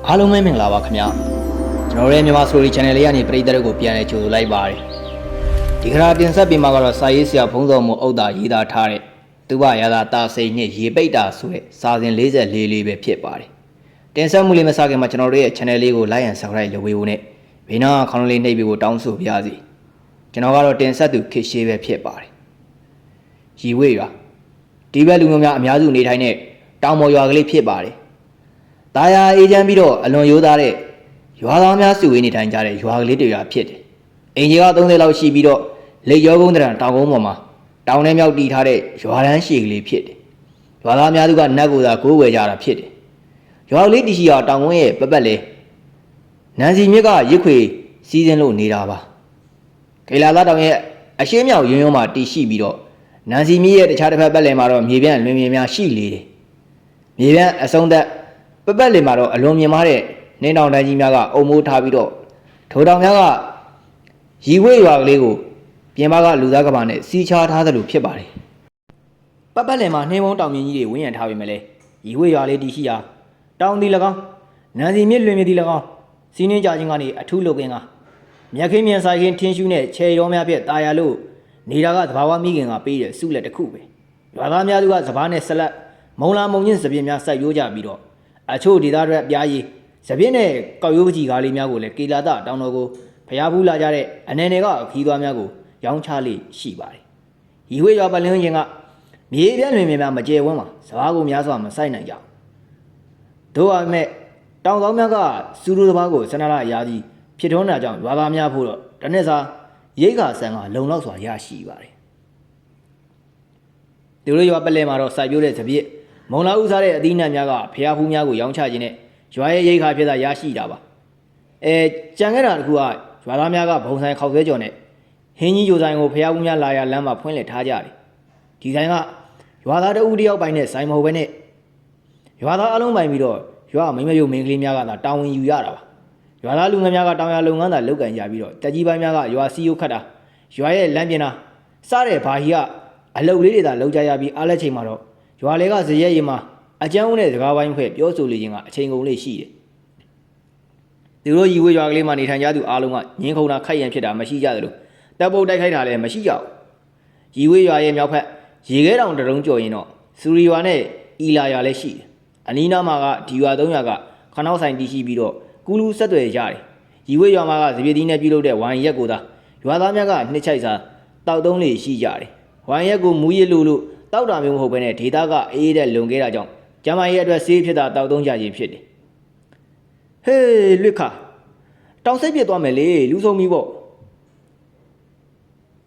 အားလုံးပဲမင်္ဂလာပါခင်ဗျာကျွန်တော်ရဲ့မြန်မာ Story Channel လေးကနေပရိသတ်တွေကိုပြန်လည်ကြိုဆိုလိုက်ပါတယ်ဒီခါတင်ဆက်ပေးမှာကတော့စာရေးဆရာဘုန်းတော်မူအုတ်တာရေးသားထားတဲ့သူဘရာသာတာစိန်နဲ့ရေပိတ်တာဆိုတဲ့စာစဉ်44လေးပဲဖြစ်ပါတယ်တင်ဆက်မှုလေးမစခင်မှာကျွန်တော်တို့ရဲ့ channel လေးကို like and subscribe လုပ်ပေးဖို့နဲ့ဘေးနားခေါင်းလေးနှိပ်ပေးဖို့တောင်းဆိုပါရစေကျွန်တော်ကတော့တင်ဆက်သူခေရှေးပဲဖြစ်ပါတယ်ရီဝေးရွာဒီဘက်လူမျိုးများအများစုနေထိုင်တဲ့တောင်ပေါ်ရွာကလေးဖြစ်ပါတယ်တာယာအေးချမ်းပြီးတော့အလွန်ရိုးသားတဲ့ရွာသားများစုဝေးနေထိုင်ကြတဲ့ရွာကလေးတွေရွာဖြစ်တယ်။အိမ်ကြီးက30လောက်ရှိပြီးတော့လက်ရောကုန်းတရံတောင်ကုန်းပေါ်မှာတောင်ထဲမြောက်တီးထားတဲ့ရွာတန်းရှည်ကလေးဖြစ်တယ်။ရွာသားများစုကနတ်ကိုသာကိုးဝယ်ကြတာဖြစ်တယ်။ရွာကလေးတရှိရာတောင်ကုန်းရဲ့ပတ်လေနန်စီမြစ်ကရစ်ခွေစီးစင်းလို့နေတာပါ။ခေလာသားတောင်ရဲ့အရှင်းမြောက်ရုံရုံမှာတည်ရှိပြီးတော့နန်စီမြစ်ရဲ့တခြားတစ်ဖက်ပတ်လည်မှာတော့မြေပြန့်လွင်မြေများရှိလေတယ်။မြေပြန့်အဆုံးသက်ပတ်လေမှာတော့အလွန်မြင်မာတဲ့နေတောင်တန်းကြီးများကအုံမိုးထားပြီးတော့ထိုတောင်များကရီဝေးရွာကလေးကိုပြင်ပကလူသားကဘာနဲ့စီးချားထားသလိုဖြစ်ပါတယ်ပတ်လည်မှာနှင်းမုံတောင်မြင့်ကြီးတွေဝန်းရံထားပေမဲ့လည်းရီဝေးရွာလေးတည်ရှိရာတောင်ဒီ၎င်းနန်စီမြစ်လွင်မြစ်ဒီ၎င်းစီးနှင်းကြခြင်းကနေအထူးလုပ်ကင်းကမြက်ခင်းမြန်ဆိုင်ခင်းထင်းရှူးနဲ့ခြေရောများဖြင့်တာယာလို့နေတာကသဘာဝမိခင်ကပေးတဲ့စုလက်တစ်ခုပဲရွာသားများစုကစပားနဲ့ဆက်လက်မုံလာမုံညင်းစပြင်းများစိုက်ရိုးကြပြီးတော့အချို့ဒေသတွေအပြားကြီးစပြင်းနဲ့ကောက်ရိုးပကြီးကားလေးများကိုလည်းကေလာတတောင်တော်ကိုဖျားဖူးလာကြတဲ့အနေနယ်ကခီးသွားများကိုရောင်းချလေးရှိပါတယ်။ရီဝေးရွာပလင်းချင်းကမြေပြန့်လွင်များမကျဲဝန်းမှာစဘာကိုများစွာမဆိုင်နိုင်ကြဘူး။တို့အမဲ့တောင်ဆောင်များကစူးရိုးစဘာကိုစနလာရာကြီးဖြစ်ထွန်းတာကြောင့်ရွာသားများဖို့တော့တနေ့စာရိတ်ခါဆန်ကလုံလောက်စွာရရှိပါတယ်။ဒီလိုရွာပလဲမှာတော့စိုက်ပျိုးတဲ့စပြည့်မုံလာဥစားတဲ့အသီးနှံများကဖျားဖူးများကိုရောင်းချခြင်းနဲ့ရွာရဲ့ရိတ်ခါဖြစ်တာရရှိတာပါကြံခဲ့တာတခုကရွာသားများကဘုံဆိုင်ခောက်ဆွဲကြော်နဲ့ဟင်းကြီးကြိုဆိုင်ကိုဖျားဖူးများလာရလမ်းမှာဖွင့်လှစ်ထားကြတယ်ဒီဆိုင်ကရွာသားတဦးတယောက်ပိုင်နဲ့ဆိုင်မဟုတ်ဘဲနဲ့ရွာသားအလုံးပိုင်ပြီးတော့ရွာမိမယုံမင်းကလေးများကသာတာဝန်ယူရတာပါရွာသားလူငယ်များကတောင်ရလုပ်ငန်းသာလုပ်ကန်ကြပြီးတော့တက်ကြီးပိုင်းများကရွာစီယိုခတ်တာရွာရဲ့လမ်းပြင်တာစားတဲ့ဘာဟီကအလုပ်လေးတွေသာလုပ်ကြရပြီးအားလက်ချိန်မှာတော့ရွာလေကဇရက်ရီမှာအကျန်းဦးနဲ့စကားပိုင်းဖွဲ့ပြောဆိုလေခြင်းကအချိန်ကုန်လေးရှိတယ်။သူတို့ရီဝေးရွာကလေးမှာနေထိုင်ကြသူအားလုံးကငင်းခုန်တာခိုက်ရန်ဖြစ်တာမရှိကြသလိုတပ်ပုတ်တိုက်ခိုက်တာလည်းမရှိကြဘူး။ရီဝေးရွာရဲ့မြောက်ဖက်ရေခဲတောင်တရုံကျော်ရင်တော့စူရီရွာနဲ့အီလာရွာလည်းရှိတယ်။အနီးနားမှာကဒီရွာ၃ရွာကခနောက်ဆိုင်တည်ရှိပြီးတော့ကူလူဆက်သွယ်ကြတယ်။ရီဝေးရွာမှာကစပည်သီးနဲ့ပြုလုပ်တဲ့ဝိုင်ရက်ကိုသာရွာသားများကနှစ်ချိုက်စာတောက်သုံးလေးရှိကြတယ်။ဝိုင်ရက်ကိုမူရစ်လို့တောက်တာမျိုးမဟုတ်ဘဲနဲ့ဒေတာကအေးတဲ့လုံခဲ့တာကြောင့်ကျမရဲ့အတွက်ဆေးဖြစ်တာတောက်သုံးကြခြင်းဖြစ်တယ်ဟေးလွတ်ခါတောင်စိတ်ပြစ်သွားမယ်လေလူဆုံးပြီပေါ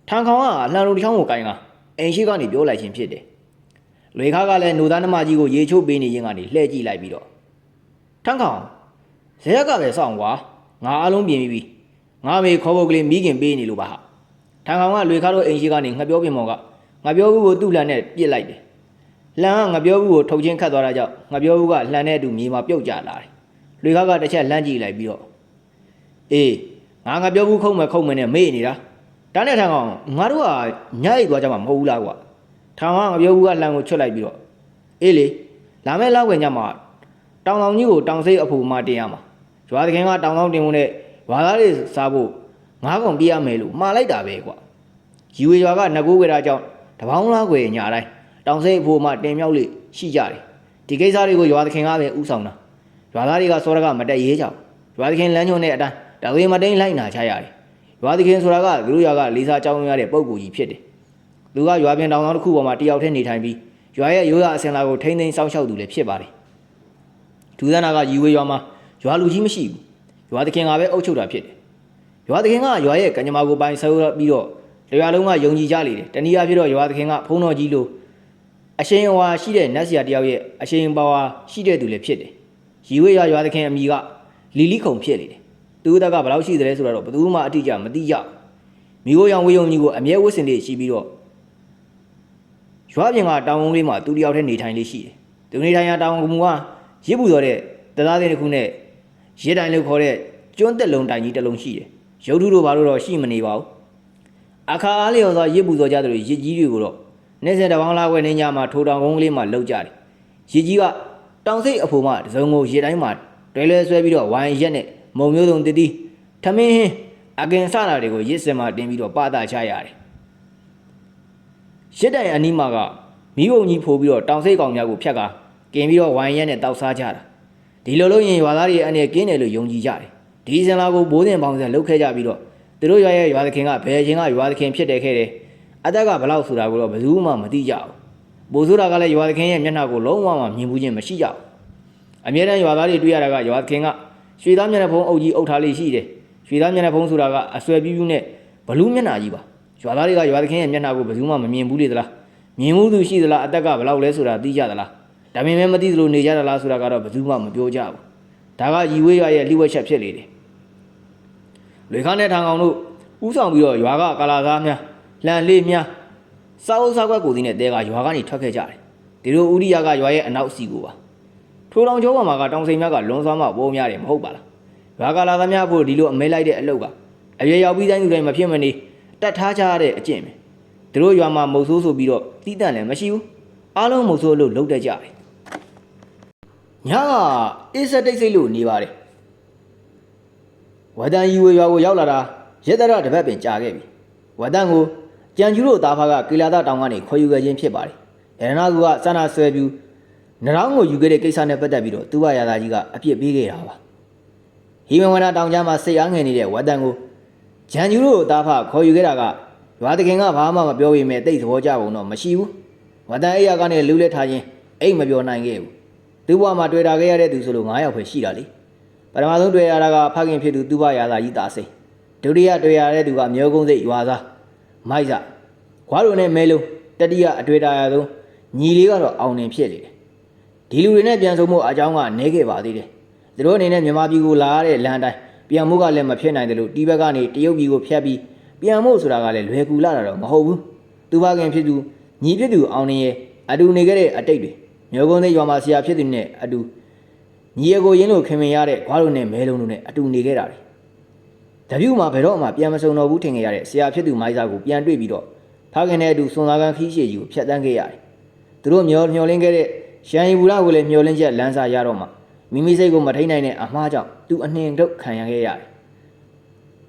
့ထန်ခေါင်ကလှန်လုံးတစ်ချောင်းကိုကိုင်းကအိမ်ရှိကနေပြောလိုက်ခြင်းဖြစ်တယ်လွေခါကလည်းနှိုသားနှမကြီးကိုရေချိုးပေးနေခြင်းကနေလှဲ့ကြည့်လိုက်ပြီးတော့ထန်ခေါင်ဇရက်ကပဲစောင့်ကွာငါအလုံးပြင်ပြီးငါမေခေါ်ပုတ်ကလေးမိခင်ပေးနေလို့ပါဟာထန်ခေါင်ကလွေခါတို့အိမ်ရှိကနေငှက်ပြောပြင်မော်ကငါပြောဘူးကိုသူ့လှန်နဲ့ပြစ်လိုက်တယ်လမ်းကငါပြောဘူးကိုထုတ်ချင်းခတ်သွားတာကြောင့်ငါပြောဘူးကလှန်တဲ့အတူမြေမှာပြုတ်ကျလာတယ်။လွေခါကတစ်ချက်လှမ်းကြည့်လိုက်ပြီးတော့အေးငါပြောဘူးခုံမယ်နဲ့မေ့နေတာ။ဒါနဲ့ထန်ကောင်ငါတို့ကညအိတ်သွားကြမှာမဟုတ်ဘူးလားကွာ။ထန်ကောင်ငါပြောဘူးကလှမ်းကိုချွတ်လိုက်ပြီးတော့အေးလေလာမဲ့လောက်ဝင်ညမှာတောင်ကြီးကိုတောင်စိတ်အဖို့မှတင်ရမှာ။ရွာသခင်ကတောင်တင်ဖို့နဲ့ဝါသားတွေစားဖို့ငါးကောင်ပြရမယ်လို့မှားလိုက်တာပဲကွာ။ယူဝေရွာကငကိုးဝေတာကြောင့်တပေါင်းလားကွယ်ညာတိုင်းတောင်စိတ်အဖို့မှတင်မြောက်လေရှိကြတယ်ဒီကိစ္စတွေကိုရွာသခင်ကပဲဥဆောင်တာရွာသားတွေကစောရကမတက်ရေးကြဘူးရွာသခင်လမ်းညွှန်တဲ့အတိုင်းတဝေမတိန်လိုက်နာချရတယ်ရွာသခင်ဆိုတာကသူတို့ရွာကလေးစားကြောင်းရတဲ့ပုံကူကြီးဖြစ်တယ်သူကရွာပြင်တောင်တစ်ခုပေါ်မှာတယောက်တည်းနေထိုင်ပြီးရွာရဲ့ရိုးရာအစင်လာကိုထိမ့်သိမ်းစောင့်ရှောက်သူလည်းဖြစ်ပါတယ်ဒူသနာကရီဝေရွာမှာရွာလူကြီးမရှိဘူးရွာသခင်ကပဲအုပ်ချုပ်တာဖြစ်တယ်ရွာသခင်ကရွာရဲ့ကညမာကိုပိုင်ဆောက်ပြီးတော့ရွာလုံးကယုံကြည်ကြလေတယ်တနည်းအားဖြင့်တော့ရွာသခင်ကဖုံးတော်ကြီးလို့အရှင်ဝါရှိတဲ့နတ်ဆရာတယောက်ရဲ့အရှင်ပါဝါရှိတဲ့သူလည်းဖြစ်တယ်။ရီဝေးရွာသခင်အမိကလီလီခုံဖြစ်နေတယ်။သူ့တက်ကဘယ်လောက်ရှိသလဲဆိုတော့ဘယ်သူမှအတိအကျမသိကြဘူး။မိခိုးရောင်ဝေယုံကြီးကိုအမြဲဝတ်ဆင်လေးရှိပြီးတော့ရွာပြင်ကတောင်ဝုန်းလေးမှာသူတယောက်တည်းနေထိုင်လေးရှိတယ်။သူနေထိုင်ရာတောင်ဝုန်းကရစ်ပူတော်တဲ့တသားတဲ့တစ်ခုနဲ့ရဲတိုင်လို့ခေါ်တဲ့ကျွန်းတက်လုံးတိုင်ကြီးတစ်လုံးရှိတယ်။ရုပ်ထုတို့ဘာလို့တော့ရှိမနေပါဘူး။အခါအားလျော်စွာရစ်ပူတော်ကြတဲ့ရစ်ကြီးတွေကိုတော့နေစတဲ့ဘောင်းလာခွဲနေညမှာထိုတောင်ကုန်းကလေးမှာလောက်ကြတယ်။ရေကြီးကတောင်စိတ်အဖို့မှတစုံကိုရေတိုင်းမှာ တွဲလွဲဆွဲပြီးတော့ဝိုင်းရက်နဲ့မုံမျိုးစုံတည်တည်ထမင်းဟင်းအကင်စတာတွေကိုရစ်စင်မှာတင်ပြီးတော့ပတာချရတယ်ရစ်တိုင်အနီးမှာကမိဘုံကြီးဖိုးပြီးတော့တောင်စိတ်ကောင်များကိုဖြတ်ကာကင်ပြီးတော့ဝိုင်းရက်နဲ့တောက်စားကြတာဒီလိုလို့ရင်ရွာသားတွေအနေနဲ့ကင်းတယ်လို့ယုံကြည်ကြတယ်ဒီစင်လာကိုဘိုးစဉ်ပေါင်းစံလှုပ်ခဲ့ကြပြီးတော့သူတို့ရွာရဲ့ရွာသခင်ကဘယ်ချင်းကရွာသခင်ဖြစ်တယ်ခဲ့တယ်အတက်ကဘလောက်ဆိုတာကိုတော့ဘယ်သူမှမသိကြဘူးဘိုးဆိုတာကလည်းရွာသခင်ရဲ့မျက်နှာကိုလုံးဝမြင်ဘူးချင်းမရှိကြဘူးအမြဲတမ်းရွာသားတွေတွေ့ရတာကရွာသခင်ကရွှေသားမျက်နှာဖုံးအုပ်ကြီးအုပ်ထားလေးရှိတယ်ရွှေသားမျက်နှာဖုံးဆိုတာကအဆွဲပြူးပြူးနဲ့ဘလူးမျက်နှာကြီးပါရွာသားတွေကရွာသခင်ရဲ့မျက်နှာကိုဘယ်သူမှမမြင်ဘူးလေသလားမြင်မှုသူရှိသလားအတက်ကဘလောက်လဲဆိုတာသိကြသလားဒါပေမဲ့မသိသလိုနေကြသလားဆိုတာကတော့ဘယ်သူမှမပြောကြဘူးဒါကရီဝေးရွာရဲ့လှိဝက်ချက်ဖြစ်လေတယ်လွေခါနဲ့ထံကောင်တို့ဥဆောင်ပြီးတော့ရွာကကာလာသားများလန်လေးများစားအုပ်စားကွက်ကိုစီနဲ့တဲကရွာကနေထွက်ခဲ့ကြတယ်ဒီလိုဥရိယကရွာရဲ့အနောက်စီကိုပါထိုးတောင်ကျောပေါ်မှာကတောင်စိန်များကလွန်သွားမှပိုးများတယ်မဟုတ်ပါလားရွာကာလာသားများဖို့ဒီလိုအမဲလိုက်တဲ့အလုပ်ကအရွယ်ရောက်ပြီးတိုင်းသူတိုင်းမဖြစ်မနေတတ်ထားကြရတဲ့အကျင့်ပဲသူတို့ရွာမှာမုတ်ဆိုးဆိုပြီးတော့တီးတန့်လည်းမရှိဘူးအားလုံးမုတ်ဆိုးလို့လှုပ်တတ်ကြတယ်ညကအေးစက်တိတ်စိတ်လို့နေပါတယ်ဝဒန်ယူဝေရွာကိုရောက်လာတာရဲတရတပတ်ပင်ကြာခဲ့ပြီဝဒန်ကိုကြံကျူးတို့သားဖားကကေလာတာတောင်ကနေခေါ်ယူခဲ့ခြင်းဖြစ်ပါတယ်ရတနာကူကစန္ဒဆွဲပြူနရောင်းကိုယူခဲ့တဲ့ကိစ္စနဲ့ပတ်သက်ပြီးတော့သူ့ဘရာသားကြီးကအပြစ်ပေးခဲ့တာပါဟီမဝနာတောင်ကြားမှာစိတ်အားငယ်နေတဲ့ဝဒန်ကိုကြံကျူးတို့သားဖားခေါ်ယူခဲ့တာကရွာတခင်ကဘာမှမပြောပေမဲ့တိတ်သဘောကျပုံတော့မရှိဘူးဝဒန်အိယာကနေလူးလက်ထားခြင်းအိတ်မပြောနိုင်ခဲ့ဘူးသူ့ဘဝမှာတွေ့တာခဲ့ရတဲ့သူဆိုလို့9ယောက်ပဲရှိတာလေပထမဆုံးတွေ့ရတာကဖခင်ဖြစ်သူသူ့ဘရာသားကြီးတာစိန်ဒုတိယတွေ့ရတဲ့သူကမျိုးကုန်းစိတ်ရွာသားမိုက်စာခွားတို့နဲ့မဲလုံးတတိယအတွေ့တာရဆုံးညီလေးကတော့အောင်နေဖြစ်လေတယ်ဒီလူတွေနဲ့ပြန်ဆုံမှုအကြောင်းကနေခဲ့ပါသေးတယ်သူတို့အနေနဲ့မြန်မာပြည်ကိုလာရတဲ့လမ်းတိုင်းပြန်မှုကလည်းမဖြစ်နိုင်တယ်လို့တီးဘက်ကနေတရုတ်ပြည်ကိုဖျက်ပြီးပြန်မှုဆိုတာကလည်းလွယ်ကူလာတာတော့မဟုတ်ဘူးသူဖခင်ဖြစ်သူညီဖြစ်သူအောင်နေရဲ့အတူနေခဲ့တဲ့အတိတ်တွေမျိုးကုန်းစိတ်ရွာမှာဆရာဖြစ်သူနဲ့အတူညီရကိုရင်းလို့ခင်မင်ရတဲ့ခွားတို့နဲ့မဲလုံးတို့နဲ့အတူနေခဲ့တာလေတပြူမှာဘယ်တော့မှပြန်မစုံတော့ဘူးထင်ခဲ့ရတဲ့ဆရာဖြစ်သူမိုက်စာကိုပြန်တွေ့ပြီးတော့ဖခင်နဲ့အတူစွန်သားကန်ခီးရှည်ကြီးကိုဖျက်တမ်းခဲ့ရတယ်သူတို့မျောလင်းခဲ့တဲ့ရှမ်းရီဘူရာကိုလည်းမျောလင်းချက်လမ်းစာရတော့မှမိမိစိတ်ကိုမထိန်နိုင်တဲ့အမှားကြောင့်သူအနှင်ထုတ်ခံရခဲ့ရတယ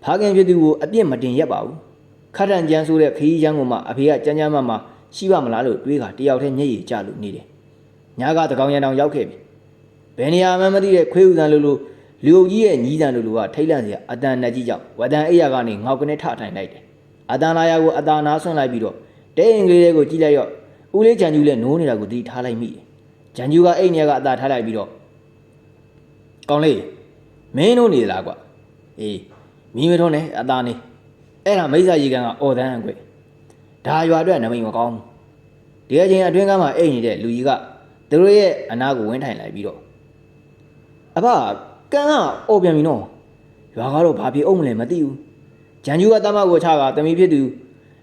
်ဖခင်ဖြစ်သူကိုအပြစ်မတင်ရက်ပါဘူးခတ်တန်ကြမ်းဆိုးတဲ့ခီးရန်ကိုမှအဖေကကြမ်းကြမ်းမှရှိပါမလားလို့တွေးခါတယောက်တည်းမျက်ရည်ကျလို့နေတယ်ညကတကောင်ရံတောင်ရောက်ခဲ့ပြီဘယ်နေရာမှမသိတဲ့ခွေးဥစံလိုလူအုပ်ကြီးရဲ့ညီးတန်လိုကထိတ်လန့်စရာအတန်နဲ့ကြီးကြောင့်ဝဒန်အိယာကနေငေါကနေထထိုင်လိုက်တယ်အတန်လာရကိုအတာနာဆွန့်လိုက်ပြီးတော့တဲအင်္ဂလိပ်လေးကိုကြည့်လိုက်ရော့ဦးလေးဂျန်ကျူလည်းနိုးနေတာကိုသတိထားလိုက်မိတယ်ဂျန်ကျူကအိတ်နေကအတာထားလိုက်ပြီးတော့ကောင်းလေးမင်းတို့နေလားကွာအေးမီးမထုံးနဲ့အတာနေအဲ့ဒါမိစ္ဆာကြီးကန်ကအော်တန်းကွဒါရွာအတွက်နမိတ်မကောင်းဘူးဒီအချိန်အတွင်းကမှအိတ်နေတဲ့လူကြီးကသူတို့ရဲ့အနာကိုဝင်းထိုင်လိုက်ပြီးတော့အဖကန်ကအော်ပြန်ပြီနော်ရွာကတော့ဘာဖြစ်အောင်မလဲမသိဘူးဂျန်ကျူကတမကိုချကတမီဖြစ်သူ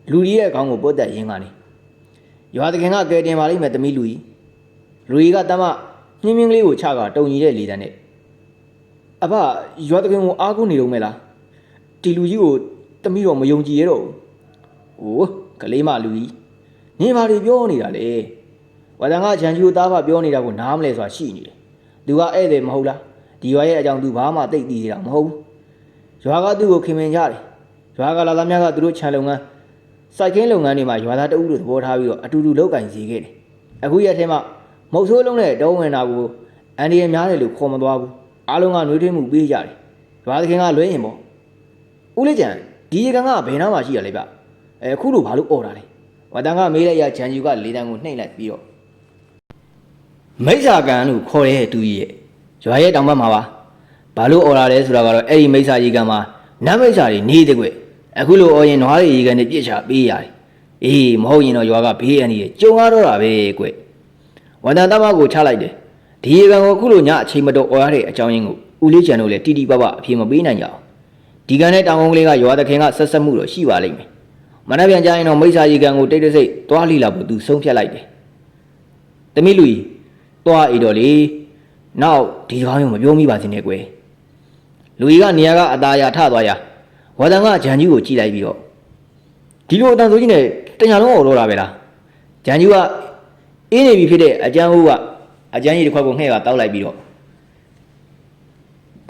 လူကြီးရဲ့ခေါင်းကိုပုတ်တက်ရင်းကနေရွာတခင်ကကဲတင်ပါလိမ့်မယ်တမီလူကြီးကတမမြင်းမြင်းကလေးကိုချကတုံညီတဲ့လေတန်းနဲ့အဖရွာတခင်ကိုအားကိုးနေတော့မဲလားဒီလူကြီးကိုတမီတော့မယုံကြည်ရတော့ဘူးဟိုကလေးမလူကြီးနေပါလေပြောနေတာလေဝါဒန်ကဂျန်ကျူသားဖပြောနေတာကိုနားမလဲဆိုတာရှိနေတယ်သူကဧည့်သည်မဟုတ်လားဒီရွာရဲ့အကြောင်းသူဘာမှသိသိနေတာမဟုတ်ဘူးရွာကသူ့ကိုခင်မင်ကြတယ်ရွာကလာသားများကသူတို့ခြံလုပ်ငန်းစိုက်ခင်းလုပ်ငန်းတွေမှာရွာသားတအုပ်တို့သဘောထားပြီးတော့အတူတူလုပ်ကင်စီခဲ့တယ်အခုရက်ထဲမှာမုတ်ဆိုးလုံးနဲ့တောဝင်တာကိုအန်ဒီရများတယ်လို့ခေါ်မသွားဘူးအားလုံးကနှွေးထွေးမှုပေးကြတယ်ရွာသခင်ကလွဲရင်ပေါ့ဦးလေးကျန်ဒီရေကန်ကဘယ်နားမှာရှိရလဲဗျအခုလိုဘာလို့អော်တာလဲဝတန်ကမေးလိုက်ရဂျန်ကျူကလေတန်းကိုနှိမ့်လိုက်ပြီးတော့မိစ္ဆာကန်လို့ခေါ်တဲ့သူကြီးရဲ့ရွာရဲ့တောင်ဘက်မှာပါဘာလို့អော်တာလဲဆိုတာကတော့အဲ့ဒီမိစ္ဆာကြီးကန်မှာနတ်မိစ္ဆာတွေနေတဲ့ကွအခုလိုអော်ရင်နွားတွေရေကန်နဲ့ပြစ်ချပေးရတယ်အေးမဟုတ်ရင်တော့ရွာကဘေးအန်ကြီးကြုံရတော့တာပဲကွဝတန်တမကိုချလိုက်တယ်ဒီရေကန်ကိုအခုလိုညအချိန်မတော်អော်ရတဲ့အကြောင်းရင်းကိုဦးလေးကျန်တို့လည်းတီတီပပအပြေမပေးနိုင်ကြအောင်ဒီကန်နဲ့တောင်ကုန်းကလေးကရွာသခင်ကဆက်ဆက်မှုတော့ရှိပါလိမ့်မယ်မနှက်ပြန်ကြရင်တော့မိစ္ဆာကြီးကန်ကိုတိတ်တိတ်စိတ်သွားလိလာဖို့သူဆုံးဖြတ်လိုက်တယ်တမီးလူကြီးသွားအိတော်လေနောက်ဒီကောင်းရုံမပြောမိပါစေနဲ့ကွယ်လူကြီးကနေရာကအตาရထသွားရဝါတန်ကဂျန်ကြီးကိုကြည့်လိုက်ပြီးတော့ဒီလိုအတန်ဆိုကြီးနဲ့တညာလုံးអော်တော့တာပဲလားဂျန်ကြီးကအင်းနေပြီဖြစ်တဲ့အကျန်းဦးကအကျန်းကြီးတစ်ခွက်ကိုငှဲ့ကတောက်လိုက်ပြီးတော့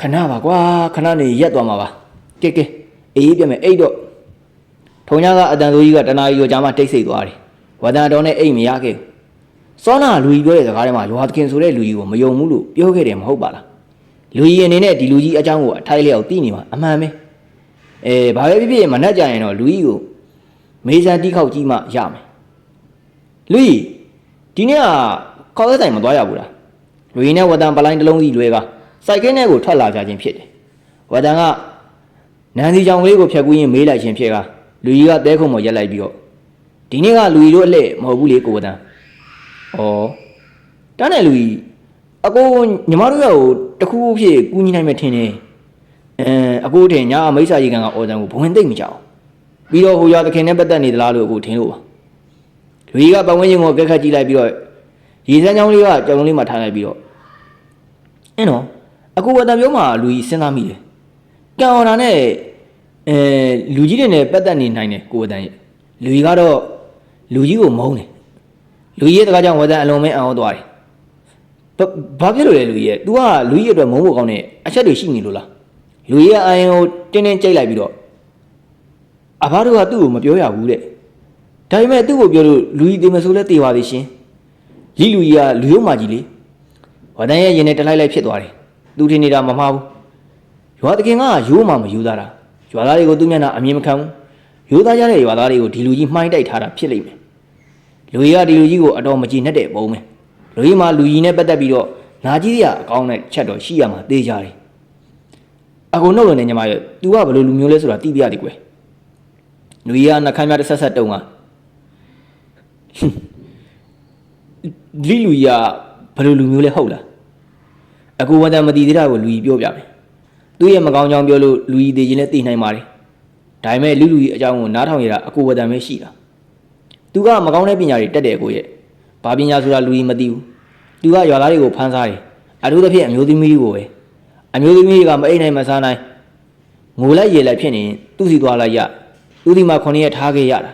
နာပါကွာခဏနေရက်သွားမှာပါကဲအေးပြမယ်အိတ်တော့ထုံညာကအတန်ဆိုကြီးကတနာရီကျော်ကြာမှတိတ်ဆိတ်သွားတယ်ဝဒန်တော်နဲ့အိတ်မရခဲ့စောနာလူကြီးပြောတဲ့စကားထဲမှာရွာသခင်ဆိုတဲ့လူကြီးကိုမယုံဘူးလို့ပြောခဲ့တယ်မဟုတ်ပါလားလူကြီးအနေနဲ့ဒီလူကြီးအကြောင်းကိုအထိုက်လျောက်သိနေမှာအမှန်ပဲဘာပဲဖြစ်ဖြစ်မနှက်ကြရင်တော့လူကြီးကိုမေးစမ်းတီးခေါက်ကြီးမှရမယ်လူကြီးဒီနေ့ကခေါက်သက်တိုင်မသွားရဘူးလားလူကြီးနဲ့ဝဒန်ပလိုင်းတစ်လုံးစီလွဲကစိုက်ကင်းထဲကိုထွက်လာကြခြင်းဖြစ်တယ်ဝဒန်ကနန်းစီကြောင်လေးကိုဖြတ်ကူးရင်မေးလိုက်ခြင်းဖြစ်ကလူကြီးကတဲခုံပေါ်ရက်လိုက်ပြီးတော့ဒီနေ့ကလူကြီးတို့အလှည့်မဟုတ်ဘူးလေကိုဝဒန်ဩတန်းတဲ့လူကြီးအကိုညီမတို့ရောတခုခုဖြစ်ကူညီနိုင်မယ်ထင်တယ်အကိုထင်ညာမိစ္ဆာကြီးကအော်တန်ကိုဘဝင်သိမ့်မကြောက်ပြီးတော့ဟိုရသခင်နဲ့ပတ်သက်နေသလားလို့အကိုထင်လို့ပါလူကြီးကပတ်ဝန်းကျင်ကိုကက်ခတ်ကြည့်လိုက်ပြီးတော့ရေစမ်းချောင်းလေးကကြောင်လေးမှထားလိုက်ပြီးတော့နော်အကိုဝဒန်ပြောမှလူကြီးစဉ်းစားမိတယ်ကံအောင်တာနဲ့လူကြီးတွေနဲ့ပတ်သက်နေနိုင်တယ်ကိုဝဒန်ရဲ့လူကြီးကတော့လူကြီးကိုမုန်းတယ်လူကြီးရဲ့တကားကြောင့်ဝဒန်အလုံးမဲအောင်သွားတယ်ဘာဖြစ်လို့လဲလူကြီးရဲ့ तू ကလူကြီးအတွက်မုန်းဖို့ကောင်းတဲ့အချက်တွေရှိနေလို့လားလူကြီးကအာရင်ကိုတင်းကြိတ်လိုက်ပြီးတော့အဘတို့ကသူ့ကိုမပြောရဘူးတဲ့ဒါပေမဲ့သူ့ကိုပြောလို့လူကြီးတေမဆိုးလဲတေပါသေးရှင်ကြီးလူကြီးကလူရုံမာကြီးလေဝဒန်ရဲ့ရင်နဲ့တလိုက်လိုက်ဖြစ်သွားတယ်သူထင်နေတာမမှားဘူးရွာသခင်ကရိုးမှမယူသားတာရွာသားတွေကိုသူ့မျက်နှာအမြင်မခံဘူးရိုးသားကြတဲ့ရွာသားတွေကိုဒီလူကြီးမှိုင်းတိုက်ထားတာဖြစ်လိမ့်မယ်လူကြီးကဒီလူကြီးကိုအတော်မကြည်နဲ့တဲ့ပုံပဲလူကြီးမှလူကြီးနဲ့ပတ်သက်ပြီးတော့နာကြီးရအကောင်းတဲ့ချက်တော့ရှိရမှာသိကြတယ်အကုန်နှုတ်လို့နေညီမရဲ့ तू ကဘယ်လိုလူမျိုးလဲဆိုတာသိပြရသည်ကွယ်လူကြီးကနှခမ်းများတစ်ဆက်တုံးကလူကြီးကဘယ်လိုလူမျိုးလဲဟုတ်လားအကူဝဒန်မတည်သေးတာကိုလူကြီးပြောပြမယ်သူ့ရဲ့မကောင်းကြောင်ပြောလို့လူကြီးသေးခြင်းနဲ့သိနိုင်ပါတယ်ဒါပေမဲ့လူကြီးအကြောင်းကိုနားထောင်ရတာအကူဝဒန်ပဲရှိတာသူကမကောင်းတဲ့ပညာတွေတက်တယ်ကိုရဲ့ဘာပညာဆိုတာလူကြီးမသိဘူးသူကရွာသားတွေကိုဖမ်းစားတယ်အထူးသဖြင့်အမျိုးသမီးကိုပဲအမျိုးသမီးကမအိမ်နိုင်မစားနိုင်ငိုလိုက်ရေလိုက်ဖြစ်နေသူ့စီသွားလိုက်ရသူ့စီမှာ9ရက်ထားခဲ့ရတာ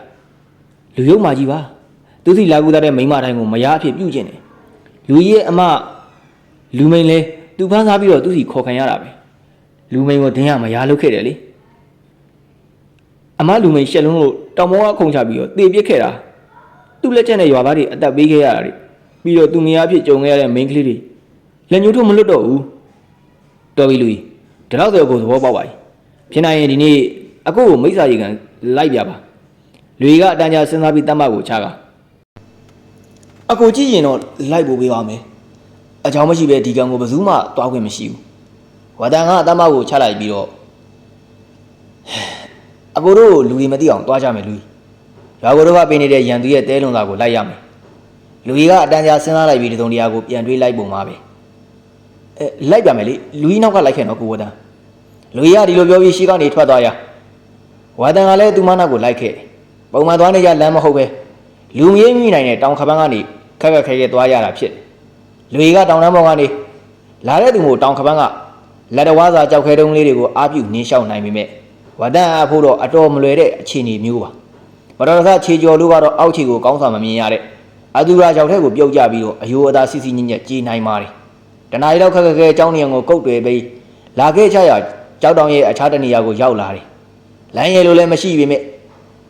လူရုံမာကြီးပါသူ့စီလာကူတဲ့မိန်းမတိုင်းကိုမရအဖြစ်ပြုတ်ကျင်တယ်လူကြီးရဲ့အမလူမိန်လဲသူဖမ်းစားပြီးတော့သူ့စီခေါ်ခံရတာပဲလူမိန်ကိုတင်းရမရလုပ်ခဲ့တယ်လေအမလူမိန်ရှက်လုံးလို့တောင်မောကခုန်ချပြီးတော့တေပစ်ခဲ့တာသူ့လက်ချက်နဲ့ရွာသားတွေအသက်ပေးခဲ့ရတာတွေပြီးတော့သူငယ်အဖြစ်ကြုံခဲ့ရတဲ့မိန်းကလေးတွေလက်ညှိုးထိုးမလွတ်တော့ဘူးတော်ပြီလူကြီးဒီတော့ဆိုကိုသဘောပေါက်ပါပြီဖြစ်နိုင်ရင်ဒီနေ့အကိုကိုမိစ္ဆာကြီးကလိုက်ပြပါလူကြီးကအတန်းကြာစဉ်းစားပြီးတတ်မှတ်ကိုချကအကိုကြည့်ရင်တော့လိုက်ပို့ပေးပါမယ်အကြောင်းမရှိပဲဒီကံကိုဘယ်သူမှတွားခွင့်မရှိဘူးဝဒန်ကအတတ်မှတ်ကိုချလိုက်ပြီးတော့အကိုတို့လူတွေမသိအောင်တွားကြမယ်လူကြီးရွာကိုတို့ကပေးနေတဲ့ရန်သူရဲ့တဲလွန်သားကိုလိုက်ရမယ်လူကြီးကအတန်းကြာစဉ်းစားလိုက်ပြီးတုံတရားကိုပြန်တွေးလိုက်ပုံပါပဲလိုက်ပြမယ်လေလူကြီးနောက်ကလိုက်ခဲ့တော့ကိုဝဒန်လူကြီးကဒီလိုပြောပြီးရှေ့ကနေထွက်သွားရဝဒန်ကလည်းသူ့မနောက်ကိုလိုက်ခဲ့ပုံမှန်သွားနေကြလမ်းမဟုတ်ပဲလူမရေးမိနိုင်တဲ့တောင်ခပန်းကနေခက်ခဲသွားရတာဖြစ်လူကြီးကတောင်တန်းပေါ်ကနေလာတဲ့သူကိုတောင်ခပန်းကလက်တော်ဝါစာကြောက်ခဲတုံးလေးတွေကိုအားပြုနင်းလျှောက်နိုင်ပေမဲ့ဝဒန်အဖို့တော့အတော်မလွယ်တဲ့အခြေအနေမျိုးပါမတော်တဆခြေကျော်လို့ကတော့အောက်ခြေကိုကောင်းစွာမမြင်ရတဲ့အသူရာကြောက်ထက်ကိုပြုတ်ကြပြီးတော့အယိုအသာစီစီညံ့ညံ့ကြေးနိုင်ပါတယ်တနားရီလောက်ခက်ခဲအကြောင်းနေရာကိုကုတ်တွေပြီးလာခဲ့ချရကြောက်တောင်ရဲ့အခြားတနေရာကိုရောက်လာတယ်လမ်းရည်လိုလည်းမရှိပေမဲ့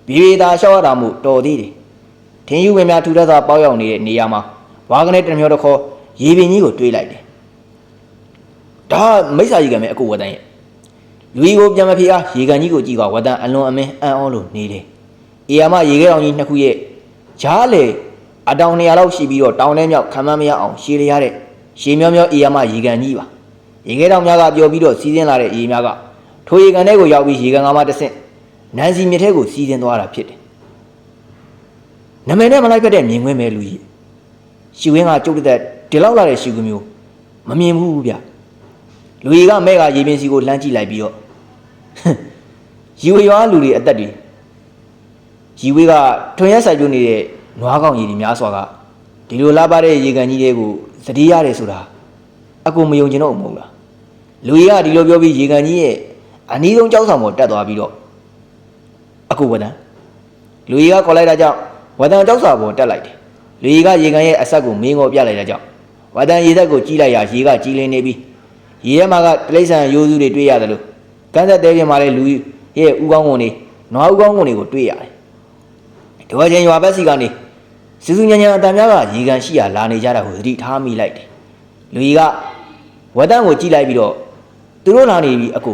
ပြေးသာလျှောက်ရတာမို့တော်သေးတယ်ထင်းယူပင်များထူထပ်စွာပေါက်ရောက်နေတဲ့နေရာမှာဝါကနေတမျောတစ်ခေါ်ရေပင်ကြီးကိုတွေးလိုက်တယ်ဒါမိစ္ဆာကြီးကလည်းအကိုဝဒန်ရဲ့လူကြီးကိုပြန်မဖြေအားရေကန်ကြီးကိုကြည့်ကဝဒန်အလွန်အမင်းအံ့ဩလို့နေတယ်အေယာမရေခဲတောင်ကြီးနှစ်ခုရဲ့ဂျားလေအတောင်200လောက်ရှိပြီးတော့တောင်ထဲမြောက်ခံမမရအောင်ရှည်ရရတဲ့ရှည်မြောအေယာမရေကန်ကြီးပါရေခဲတောင်များကပျော်ပြီးတော့စီးဆင်းလာတဲ့ရေများကထိုရေကန်ထဲကိုရောက်ပြီးရေကန်ကမှတဆင့်နန်းစီမြစ်ထဲကိုစီးဆင်းသွားတာဖြစ်တယ်နမယ်နဲ့မလိုက်ဖက်တဲ့မြင်ကွင်းပဲလူကြီးရှီဝင်းကကျုပ်တဲ့ဒီလောက်လာတဲ့ရှီကွင်းမျိုးမမြင်ဘူးဗျလူကြီးကမဲကရေပင်စီကိုလှမ်းကြည့်လိုက်ပြီးတော့ရီဝေရွာလူတွေအသက်တွေရီဝေကထွန်ရက်ဆိုင်ကျိုးနေတဲ့နွားကောင်ရည်တွေများစွာကဒီလိုလာပါတဲ့ရေကန်ကြီးတွေကိုသတိရတယ်ဆိုတာအကူမယုံကျင်တော့မဟုတ်လားလူကြီးကဒီလိုပြောပြီးရေကန်ကြီးရဲ့အနီးဆုံးကြောက်ဆောင်ပေါ်တက်သွားပြီးတော့အကူဝဒန်လူကြီးကခေါ်လိုက်တာကြောင့်ဝဒန်ကြောက်ဆောင်ပေါ်တက်လိုက်တယ်လူကြီးကရေကန်ရဲ့အဆက်ကိုမင်းကိုပြလိုက်တာကြောင့်ဝဒန်ရေသက်ကိုကြီးလိုက်ရရေကကြီးလင်းနေပြီး ရေထဲမှာကတိရစ္ဆာန်ရိုးစုတွေတွေ့ရတယ်လို့ကန်းသက်တဲပြင်မှာလည်းလူရဲ့ဥကောင်းကုန်တွေနွားဥကောင်းကုန်တွေကိုတွေ့ရတယ်ဒီဘက်ချင်းရွာဘက်စီကနေစူးစူးညံ့ညံ့အတန်များကရေကန်ရှိရလာနေကြတာကိုသတိထားမိလိုက်တယ်လူကြီးကဝက်တန်းကိုကြည့်လိုက်ပြီးတော့သူတို့လာနေပြီအကို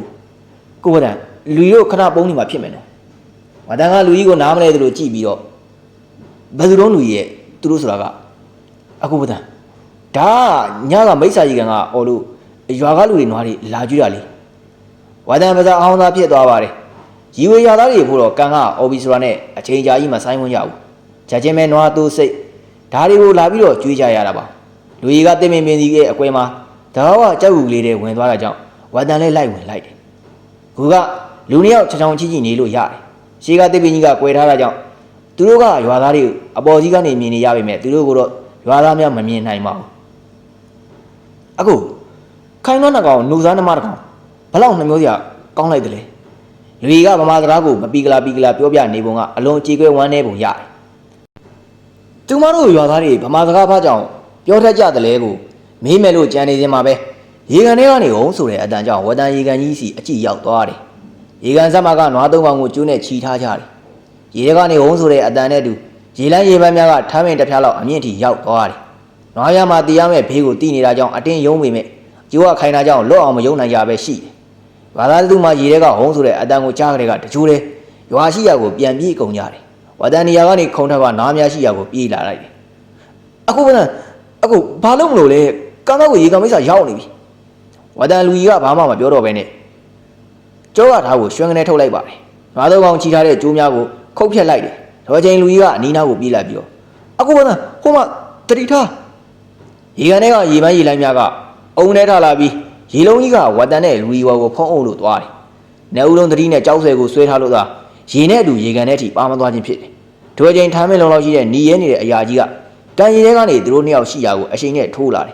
ဝက်တန်းလူကြီးတို့ခဏပုံးနေမှာဖြစ်မယ်နော်ဝက်တန်းကလူကြီးကိုနားမလဲသူတို့ကြည့်ပြီးတော့ဘယ်သူတော့လူကြီးရဲ့သူတို့ဆိုတာကအကိုဝက်တန်းဒါညကမိစ္ဆာကြီးကန်ကအော်လို့ရွာကလူတွေနွားတွေလာကြွတာလေဝက်တန်းပါစားအောင်သားဖြစ်သွားပါတယ်ရီဝေရွာသားတွေဖို့တော့ကန်ကအော်ဘီဆိုတာနဲ့အချိန်ကြာကြီးမဆိုင်ဝင်ကြဘူးချက်ချင်းပဲနွားသိုးစိတ်ဒါတွေကိုလာပြီးတော့ကျွေးကြရတာပါလူကြီးကတင်ပင်ပင်စီရဲ့အကွဲမှာဒါကကြောက်ကူလေးတွေဝင်သွားတာကြောင့်ဝက်တန်လေးလိုက်ဝင်လိုက်တယ်ခုကလူနှစ်ယောက်ချောင်ချီနေလို့ရတယ်ရှေးကတင်ပင်ကြီးကကွဲထားတာကြောင့်သူတို့ကရွာသားတွေအပေါ်ကြီးကနေမြင်နေရပေမဲ့သူတို့ကတော့ရွာသားများမမြင်နိုင်ပါဘူးအခုခိုင်တော့နှကောင်နှုတ်စားနှမတစ်ကောင်ဘလောက်နှမျိုးစရာကောင်းလိုက်တယ်လေလူကြီးကဗမာစကားကိုမပီကလာပြောပြနေပုံကအလွန်ကြေကွဲဝမ်းနေပုံရတယ်သူမတို့ရွာသားတွေဗမာစကားဖားကြောင်ပြောထက်ကြတယ်လေကိုမေးမယ်လို့ကြံနေစင်မှာပဲရေကန်ထဲကနေဟုံးဆိုတဲ့အတန်ကြောင့်ဝတန်ရေကန်ကြီးစီအကြည့်ရောက်သွားတယ်ရေကန်ဆက်မကနွားသုံးကောင်ကိုကျိုးနဲ့ချီထားကြတယ်ရေထဲကနေဟုံးဆိုတဲ့အတန်နဲ့တူရေလန်းရေပန်းများကထမ်းပင်တစ်ဖျားလောက်အမြင့်ထိရောက်သွားတယ်နွားရမှာတီးရမဲ့ဘေးကိုတီးနေတာကြောင့်အတင်းယုံပေမဲ့ကျိုးကခိုင်တာကြောင့်လွတ်အောင်မယုံနိုင်ကြပဲရှိတယ်ဘာသာသူမှရေထဲကဟုံးဆိုတဲ့အတန်ကိုကြားကြတဲ့ကတချို့လေရွာရှိရာကိုပြန်ပြေးကုန်ကြတယ်ဝတန်နေရာကနေခုံထပ်ကနားများရှိရာကိုပြေးလာလိုက်တယ်အခုကဘာလို့မလို့လဲကမ်းတော့ကိုရေကန်မိတ်ဆာရောက်နေပြီဝတန်လူကြီးကဘာမှမပြောတော့ဘဲနဲ့ကြောကထားကိုရွှင်ကနေထုတ်လိုက်ပါတယ်နွားသုံးကောင်ချီထားတဲ့ကျိုးများကိုခုတ်ဖြတ်လိုက်တယ်တော်ချိန်လူကြီးကအနီးနားကိုပြေးလိုက်ပြီးတော့အခုကဟိုမှာတတိထားရေကန်ထဲကရေပန်းရေလိုင်းများကအုံထဲထားလာပြီးရေလုံးကြီးကဝတန်နဲ့လူကြီးဘော်ကိုဖုံးအုပ်လို့သွားတယ်နေဦးလုံးတတိနဲ့ကြောက်ဆယ်ကိုဆွဲထားလို့သာရေနဲ့အတူရေကန်ထဲထိပါမသွားခြင်းဖြစ်တယ်တော်ချိန်ထားမင်းလုံးလောက်ရှိတဲ့ညီရဲနေတဲ့အရာကြီးကတန်ရီထဲကနေသူတို့နှစ်ယောက်ရှိရာကိုအချိန်နဲ့ထိုးလာတယ်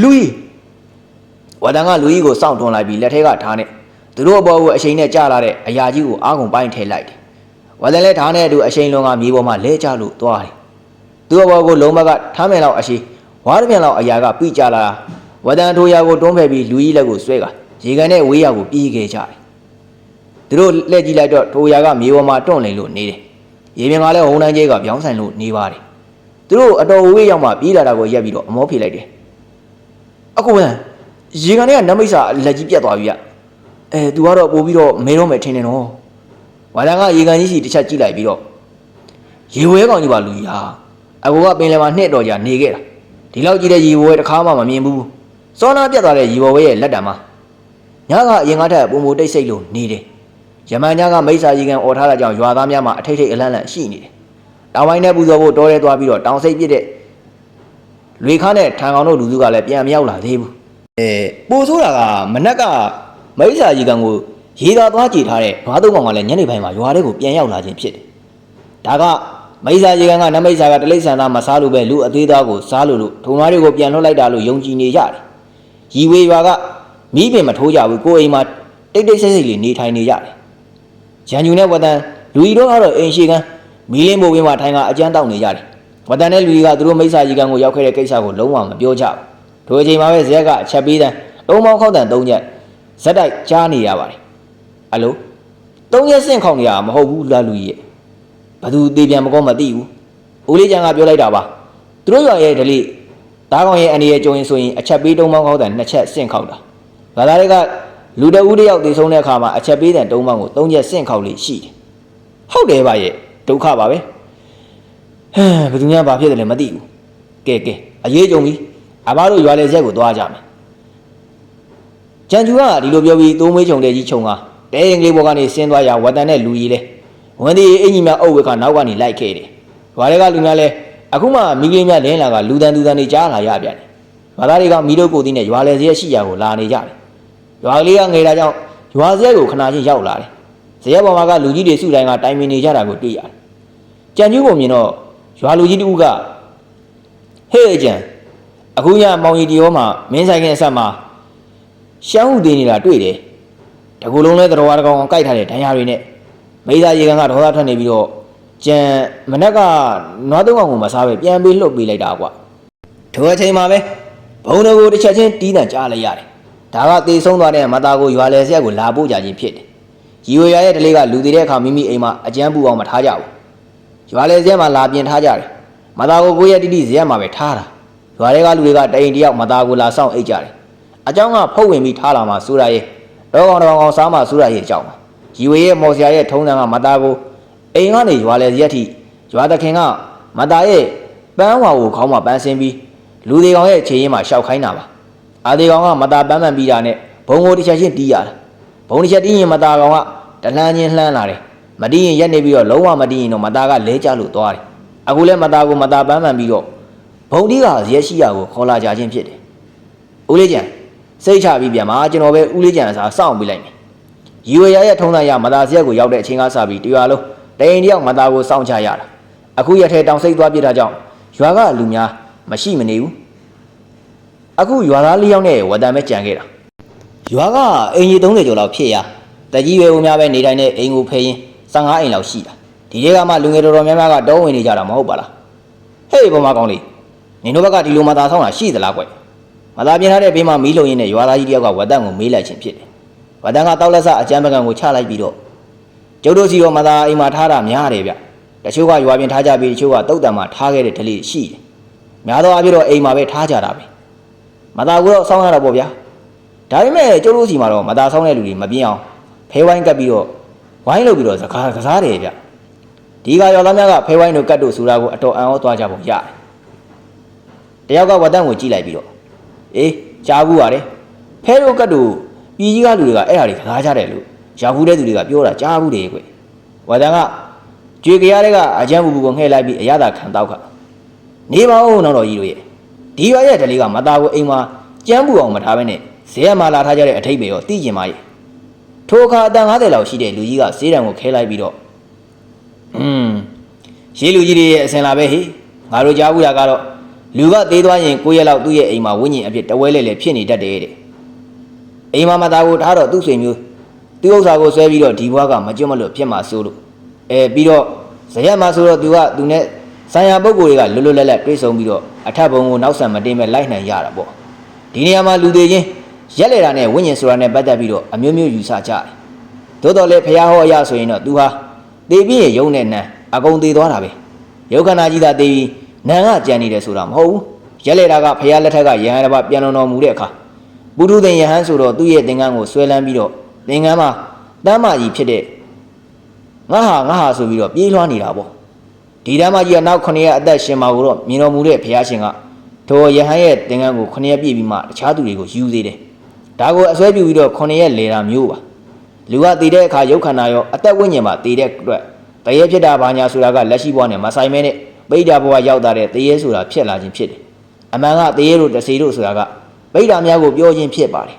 လူကြီးဝတန်ကလူကြီးကိုစောင့်တွန်းလိုက်ပြီးလက်ထဲကထားနဲ့သူတို့အပေါ်ကိုအချိန်နဲ့ကျလာတဲ့အရာကြီးကိုအားကုန်ပိုင်းထည့်လိုက်တယ်ဝတန်လည်းထားနဲ့အတူအချိန်လုံးကမြေပေါ်မှာလဲကျလို့သွားတယ်သူ့အပေါ်ကိုလုံးဘက်ကထားမယ်လောက်အရှိဝါးပြန်လောက်အရာကပြိကျလာဝတန်ထိုးရာကိုတွန်းဖယ်ပြီးလူကြီးလက်ကိုဆွဲကရေကန်နဲ့ဝေးရာကိုပြေးခဲ့ကြတယ်သူတို့လက်ကြည့်လိုက်တော့ထိုးရာကမြေပေါ်မှာတွန့်လိန်လို့နေတယ်ရေပြင်ကလည်းဟုံးတန်းကျဲကပြောင်းဆိုင်လို့နေပါတယ်သူတို့အတော်ဝေးရောက်မှပြေးလာတာကိုရက်ပြီးတော့အမောဖြေလိုက်တယ်အခုကရေကန်ထဲကနမိတ်စာလက်ကြီးပြတ်သွားပြီသူကတော့ပို့ပြီးတော့မဲတော့မယ်ထင်တယ်နော်ဝါဒန်ကရေကန်ကြီးစီတစ်ချက်ကြည့်လိုက်ပြီးတော့ရေဝဲကောင်ကြီးပါလူကြီးဟာအကူကပင်လယ်မှာနှစ်တော်ကြာနေခဲ့တာဒီလောက်ကြီးတဲ့ရေဝဲတစ်ခါမှမမြင်ဘူးစောနာပြတ်သွားတဲ့ရေဝဲရဲ့လက်တံမှာညကအရင်ကထက်ပုံမတိတ်ဆိတ်လို့နေတယ်ယမန်ညကမိစ္ဆာရေကန်អော်ထားတာကြောင့်ရွာသားများမှာအထိတ်ထိတ်အလန့်လန့်ရှိနေတယ်တောင်ပိုင်းနဲ့ပူဇော်ဖို့တောထဲသွားပြီးတော့တောင်စိတ်ပြစ်တဲ့လွေခါနဲ့ထံကောင်တို့လူစုကလည်းပြန်မရောက်လာသေးဘူးပို့ဆိုတာကမနက်ကမိစ္ဆာရေကန်ကိုရေသာသွားကြည်ထားတဲ့ဘားသုံးကောင်ကလည်းညနေပိုင်းမှာရွာထဲကိုပြန်ရောက်လာခြင်းဖြစ်တယ်ဒါကမိစ္ဆာရေကန်ကနမိစ္ဆာကတလိษံသားမစားလို့ပဲလူအသေးသားကိုစားလို့ထုံသားတွေကိုပြန်လွှတ်လိုက်တာလို့ယုံကြည်နေရတယ်ရီဝေရွာကမိပင်မထိုးကြဘူးကိုအိမ်မှာတိတ်တိတ်ဆိတ်ဆိတ်လေးနေထိုင်နေရတယ်ရန်ယူနဲ့ဝတန်လူကြီးတို့ကတော့အိမ်ရှိကန်မီးလင်းမိုးဝင်းမှာထိုင်ကအကျန်းတောက်နေကြတယ်ဝတန်နဲ့လူကြီးကသူတို့မိစ္ဆာရေကန်ကိုရောက်ခဲ့တဲ့ကိစ္စကိုလုံးဝမပြောကြဘူးထိုအချိန်မှာပဲဇက်ကအချက်ပေးတဲ့တုံးမောင်းခောက်တန်၃ချက်ဇက်တိုက်ကြားနေရပါတယ်အလို၃ချက်ဆင့်ခေါက်နေရမဟုတ်ဘူးလားလူကြီးရဲ့ဘသူသေးပြန်မကောမသိဘူးဦးလေးကျန်ကပြောလိုက်တာပါသူတို့ရွာရဲ့ဒလိသားကောင်ရဲ့အနေရဲ့ကြုံရင်ဆိုရင်အချက်ပေးတုံးမောင်းခောက်တန်၂ချက်ဆင့်ခေါက်တာဘာသာတွေကလူတဦးတယောက်သေဆုံးတဲ့အခါမှာအချက်ပေးတဲ့တုံးမောင်းကို၃ချက်ဆင့်ခေါက်လေးရှိတယ်ဟုတ်တယ်ပါရဲ့ဒုက္ခပါပဲဘယ်သူများဘာဖြစ်တယ်လဲမသိဘူးကဲအရေးကြုံပြီအဘတို့ရွာလေဇက်ကိုသွားကြမယ်ကျန်ကျူကဒီလိုပြောပြီးသုံးမေးချုံတဲ့ကြီးချုံကတဲရင်ကလေးဘောကနေဆင်းသွားရဝတန်နဲ့လူကြီးလဲဝန်ဒီအင်ကြီးများအုပ်ဝေခါနောက်ကနေလိုက်ခဲ့တယ်ရွာတွေကလူများလဲအခုမှမိကလေးများလင်းလာကလူတန်နေကြားလာရပြန်တယ်ဘာသာတွေကမိတို့ကိုသိနဲ့ရွာလေဇက်ရှိရာကိုလာနေကြတယ်ရွာကလေးကငယ်တာကြောင့်ရွာဇက်ကိုခဏချင်းရောက်လာတယ်ဇရက်ပေါ်မှာကလူကြီးတွေစုတိုင်းကတိုင်ပင်နေကြတာကိုတွေ့ရတယ်ကြံကျူးကိုမြင်တော့ရွာလူကြီးတူကဟဲ့ကြံအခုညမောင်ရီတီရောမှာမင်းဆိုင်ကအဆက်မှာရှမ်းဟုသေးနေတာတွေ့တယ်တကူလုံးလဲတော်ဝါတကောင်ကိုက်ထားတဲ့ဒဏ်ရာတွေနဲ့မိသားရေကန်ကဒေါသထွက်နေပြီးတော့ကြံမနက်ကနွားသုံးကောင်ကိုမစားပဲပြန်ပေးလှုပ်ပေးလိုက်တာကွာထိုအချိန်မှာပဲဘုံတော်ကိုတစ်ချက်ချင်းတီးတန်ကြားလိုက်ရတယ် ဒါကတေဆုံးသွားတဲ့မသားကိုရွာလေဆက်ကိုလာပို့ကြခြင်းဖြစ်တယ်ရီဝေရရဲ့တလေးကလူသေးတဲ့အခါမိမိအိမ်မှာအကျန်းပူအောင်မထားကြဘူးရွာလေဆက်မှာလာပြင်ထားကြတယ်မသားကိုကိုယ့်ရဲ့တိတိဇက်မှာပဲထားတာရွာတွေကလူတွေကတအိမ်တယောက်မသားကိုလာဆောင်အိတ်ကြတယ်အเจ้าကဖုတ်ဝင်ပြီးထားလာမှဆိုရရဲ့တော့ကောင်စားမှဆိုရရဲ့အကြောင်းရီဝေရဲ့မော်စရာရဲ့ထုံးစံကမသားကိုအိမ်ကနေရွာလေရက်ထိရွာသခင်ကမသားရဲ့ပန်းဝါကိုခေါင်းမှာပန်းဆင်းပြီးလူတွေကောင်ရဲ့ခြေရင်းမှာရှောက်ခိုင်းတာပါအာဒီကောင်ကမသားပန်းပန်းပြီးတာနဲ့ဘုံကိုတစ်ချက်ချင်းတီးရတာဘုံတစ်ချက်တီးရင်မသားကောင်ကတလှမ်းချင်းလှမ်းလာတယ်မတီးရင်ရက်နေပြီးတော့လုံးဝမတီးရင်တော့မသားကလဲကျလို့သွားတယ်အခုလဲမသားကိုမသားပန်းပန်းပြီးတော့ဘုံတီးကရက်ရှိရကိုခေါ်လာကြခြင်းဖြစ်တယ်ဦးလေးကျန်စိတ်ချပြီးပြန်မှာကျွန်တော်ပဲဦးလေးကျန်အစားစောင့်ပြီးလိုက်မယ်ရီဝေရရဲ့ထုံးစံရမသားဇက်ကိုရောက်တဲ့အချိန်ကစပြီးတရွာလုံးတအိမ်တယောက်မသားကိုစောင့်ချရတာအခုရထဲတောင်စိတ်သွားပြတာကြောင့်ရွာကလူများမရှိမနေဘူးအခုရွာသား၄ယောက်နဲ့ဝတန်ပဲကြံခဲ့တာရွာကအင်ကြီး30ကျော်လောက်ဖြစ်ရတကြီးရွယ်ဦးများပဲနေတိုင်းနဲ့အိမ်ကိုဖယ်ရင်15အိမ်လောက်ရှိတာဒီတွေကမှလူငယ်တော်တော်များများကတောဝင်နေကြတာမဟုတ်ပါလားဟေးပေါ်မှာကောင်းလေးနင်တို့ဘက်ကဒီလိုမသားဆောင်တာရှိသလားကွမသားပြင်းထားတဲ့ဘေးမှာမီးလုံရင်းနဲ့ရွာသားကြီးတယောက်ကဝတန်ကိုမေးလိုက်ခြင်းဖြစ်တယ်ဝတန်ကတောက်လက်ဆအကျမ်းပကံကိုချလိုက်ပြီးတော့ကျုပ်တို့စီတော့မသားအိမ်မှာထားတာများတယ်ဗျတချို့ကရွာပြင်ထားကြပြီးတချို့ကတုတ်တံမှာထားခဲ့တဲ့ဓလေ့ရှိတယ်များသောအားဖြင့်တော့အိမ်မှာပဲထားကြတာပဲမသားကတော့စောင်းရတာပေါ့ဗျာဒါပေမဲ့ကျုပ်တို့စီမှာတော့မသားဆောင်တဲ့လူတွေမပြင်းအောင်ဖဲဝိုင်းကပ်ပြီးတော့ဝိုင်းလုပ်ပြီးတော့စကားကစားတယ်ဗျဒီကရော်သားများကဖဲဝိုင်းတို့ကတ်တို့ဆိုတာကိုအတော်အံ့ဩသွားကြပုံရတယ်တယောက်ကဝတန်ကိုကြည့်လိုက်ပြီးတော့အေးကြားဘူးပါတယ်ဖဲတို့ကတ်တို့ပြည်ကြီးကလူတွေကအဲ့ဟာတွေကစားကြတယ်လို့ရောက်ဘူးတဲ့သူတွေကပြောတာကြားဘူးတယ်ကွဝတန်ကကြွေကြရတဲ့ကအကျန်းဘူးကိုငှဲ့လိုက်ပြီးအရသာခံတော့ခနေပါဦးနောက်တော်ကြီးတို့ရဲ့ဒီရွာရဲ့တလေးကမသားကိုအိမ်မှာကျန်းပူအောင်မထားဘဲနဲ့ဇဲမှာလာထားကြတဲ့အထိပ်ပဲရောသိကျင်ပါရဲ့ထိုအခါအတန်90လောက်ရှိတဲ့လူကြီးကဈေးတံကိုခဲလိုက်ပြီးတော့ရေလူကြီးတွေရဲ့အစင်လာပဲဟေ့ငါတို့ကြားဘူးတာကတော့လူကသေးသွားရင်9ရက်လောက်သူ့ရဲ့အိမ်မှာဝိညာဉ်အဖြစ်တဝဲလဲလဲဖြစ်နေတတ်တယ်တဲ့အိမ်မှာမသားကိုထားတော့သူ့ဆွေမျိုးသူ့ဥစ္စာကိုဆွဲပြီးတော့ဒီဘွားကမကျွတ်မလို့ဖြစ်မှာစိုးလို့ပြီးတော့ဇရက်မှာဆိုတော့သူနဲ့ဆိုင်ရာပုဂ္ဂိုလ်တွေကလွတ်လွတ်လပ်လပ်တွေ့ဆုံပြီးတော့အထက်ဘုံကိုနောက်ဆံမတင်မဲ့လိုက်နိုင်ရတာပေါ့ဒီနေရာမှာလူတွေချင်းရက်လေတာနဲ့ဝိညာဉ်ဆိုတာနဲ့ပတ်သက်ပြီးတော့အမျိုးမျိုးယူဆကြတယ်သို့တော်လည်းဖះဟောအရဆိုရင်တော့သူဟာတေပြည့်ရဲ့ယုံနဲ့နန်းအကုန်သေးသွားတာပဲယုတ်ခန္ဓာကြီးသာတေပြီးနန်းကကြံနေတယ်ဆိုတာမဟုတ်ဘူးရက်လေတာကဖះလက်ထက်ကယဟန်တစ်ပါးပြန်တော်မူတဲ့အခါပုထုသင်ယဟန်ဆိုတော့သူ့ရဲ့သင်္ကန်းကိုဆွဲလန်းပြီးတော့သင်္ကန်းမှာတမ်းမကြီးဖြစ်တဲ့ငါဟာဆိုပြီးတော့ပြေးလွှားနေတာပေါ့ဒီတမ်းမကြီးကနောက်9ရက်အသက်ရှင်မှာကိုတော့မြင်တော်မူတဲ့ဘုရားရှင်ကထိုယဟန်ရဲ့သင်္ကန်းကို9ရက်ပြည့်ပြီးမှတခြားသူတွေကိုယူသေးတယ်ဒါကိုအစွဲပြုပြီးတော့9ရက်လေတာမျိုးပါလူကတည်တဲ့အခါရုပ်ခန္ဓာရောအသက်ဝိညာဉ်မှာတည်တဲ့အတွက်တရေဖြစ်တာဘာညာဆိုတာကလက်ရှိဘဝနဲ့မဆိုင်မဲနဲ့ပိဋကဘဝရောက်တာတဲ့တရေဆိုတာဖြစ်လာခြင်းဖြစ်တယ်အမှန်ကတရေတို့တစေတို့ဆိုတာကပိဋကများကိုပြောခြင်းဖြစ်ပါတယ်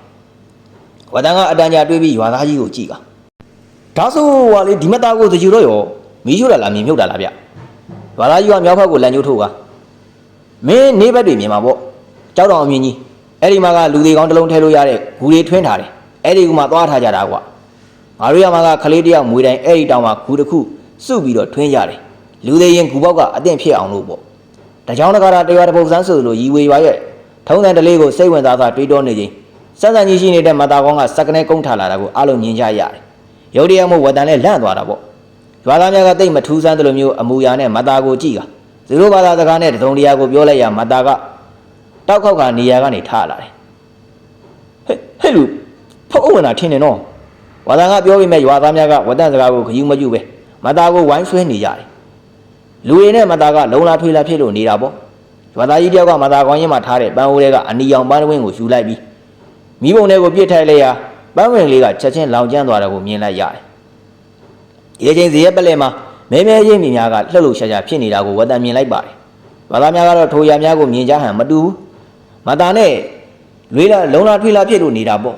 ဝတန်ကအတန်ကြာတွေးပြီးရွာသားကြီးကိုကြည့်ကဒါဆိုဟာလေဒီမသားကိုတကြူတော့ရောမီးရှို့တာလားမြင်မြုပ်တာလားဗျရွာသားကြီးကမြောက်ဘက်ကိုလမ်းကျိုးထိုးကမင်းနေဘက်တွေမြင်မှာပေါ့ကြောက်တော်အမြင်ကြီးအဲ့ဒီမှာကလူတွေကောင်းတစ်လုံးထဲလို့ရတဲ့ဂူတွေထွင်းထားတယ်အဲ့ဒီကူမှာသွားထားကြတာကွာငါတို့ရမှာကခလေးတယောက်မွေးတိုင်းအဲ့ဒီတောင်မှာဂူတစ်ခုစုပြီးတော့ထွင်းကြတယ်လူတွေရင်ဂူပေါက်ကအသင့်ဖြစ်အောင်လို့ပေါ့တကြောင်တကားတရားတစ်ပုတ်ဆန်းဆိုလို့ရီဝေရွာရဲ့ထုံးတဲ့တလေးကိုစိတ်ဝင်စားစွာတွေးတောနေခြင်းစက်စံကြီးရှိနေတဲ့မသားကောင်းကစက်ကနေကုန်းထားလာတာကိုအားလုံးမြင်ကြရတယ်ရုတ်တရက်မို့ဝတန်နဲ့လန့်သွားတာပေါ့ရွာသားများကတိတ်မထူးဆန်းသလိုမျိုးအမူအရာနဲ့မသားကိုကြည့်ကသူတို့ဘာသာစကားနဲ့တုံတရားကိုပြောလိုက်ရမသားကတောက်ခောက်ကနေရာကနေထားလာတယ်ဟဲ့လူဖုတ်ဝင်တာထင်တယ်နော်ဝါသံကပြောပြီးမဲ့ရွာသားများကဝတန်စကားကိုခယူးမကျူပဲမသားကိုဝိုင်းဆွဲနေကြတယ်လူရင်းနဲ့မသားကလုံလာထွေးလာဖြစ်လို့နေတာပေါ့ရွာသားကြီးတယောက်ကမသားကောင်းရင်မှထားတဲ့ပန်းအိုးတွေကအနီရောင်ပန်းဝင်းကိုယူလိုက်ပြီးမိဘုံတွေကိုပြစ်ထိုက်လိုက်ရပန်းဝင်လေးကချက်ချင်းလောင်ကျန်းသွားတာကိုမြင်လိုက်ရတယ်ဒီအချိန်ဇေယျပလဲမှာမဲမဲရိပ်မြင်များကလှုပ်လှုပ်ရှားရှားဖြစ်နေတာကိုဝတန်မြင်လိုက်ပါတယ်ဘာသာများကတော့ထိုရများကိုမြင်ကြဟန်မတူဘူးမသားနဲ့လွေးလာလုံလာထွေးလာဖြစ်လို့နေတာပေါ့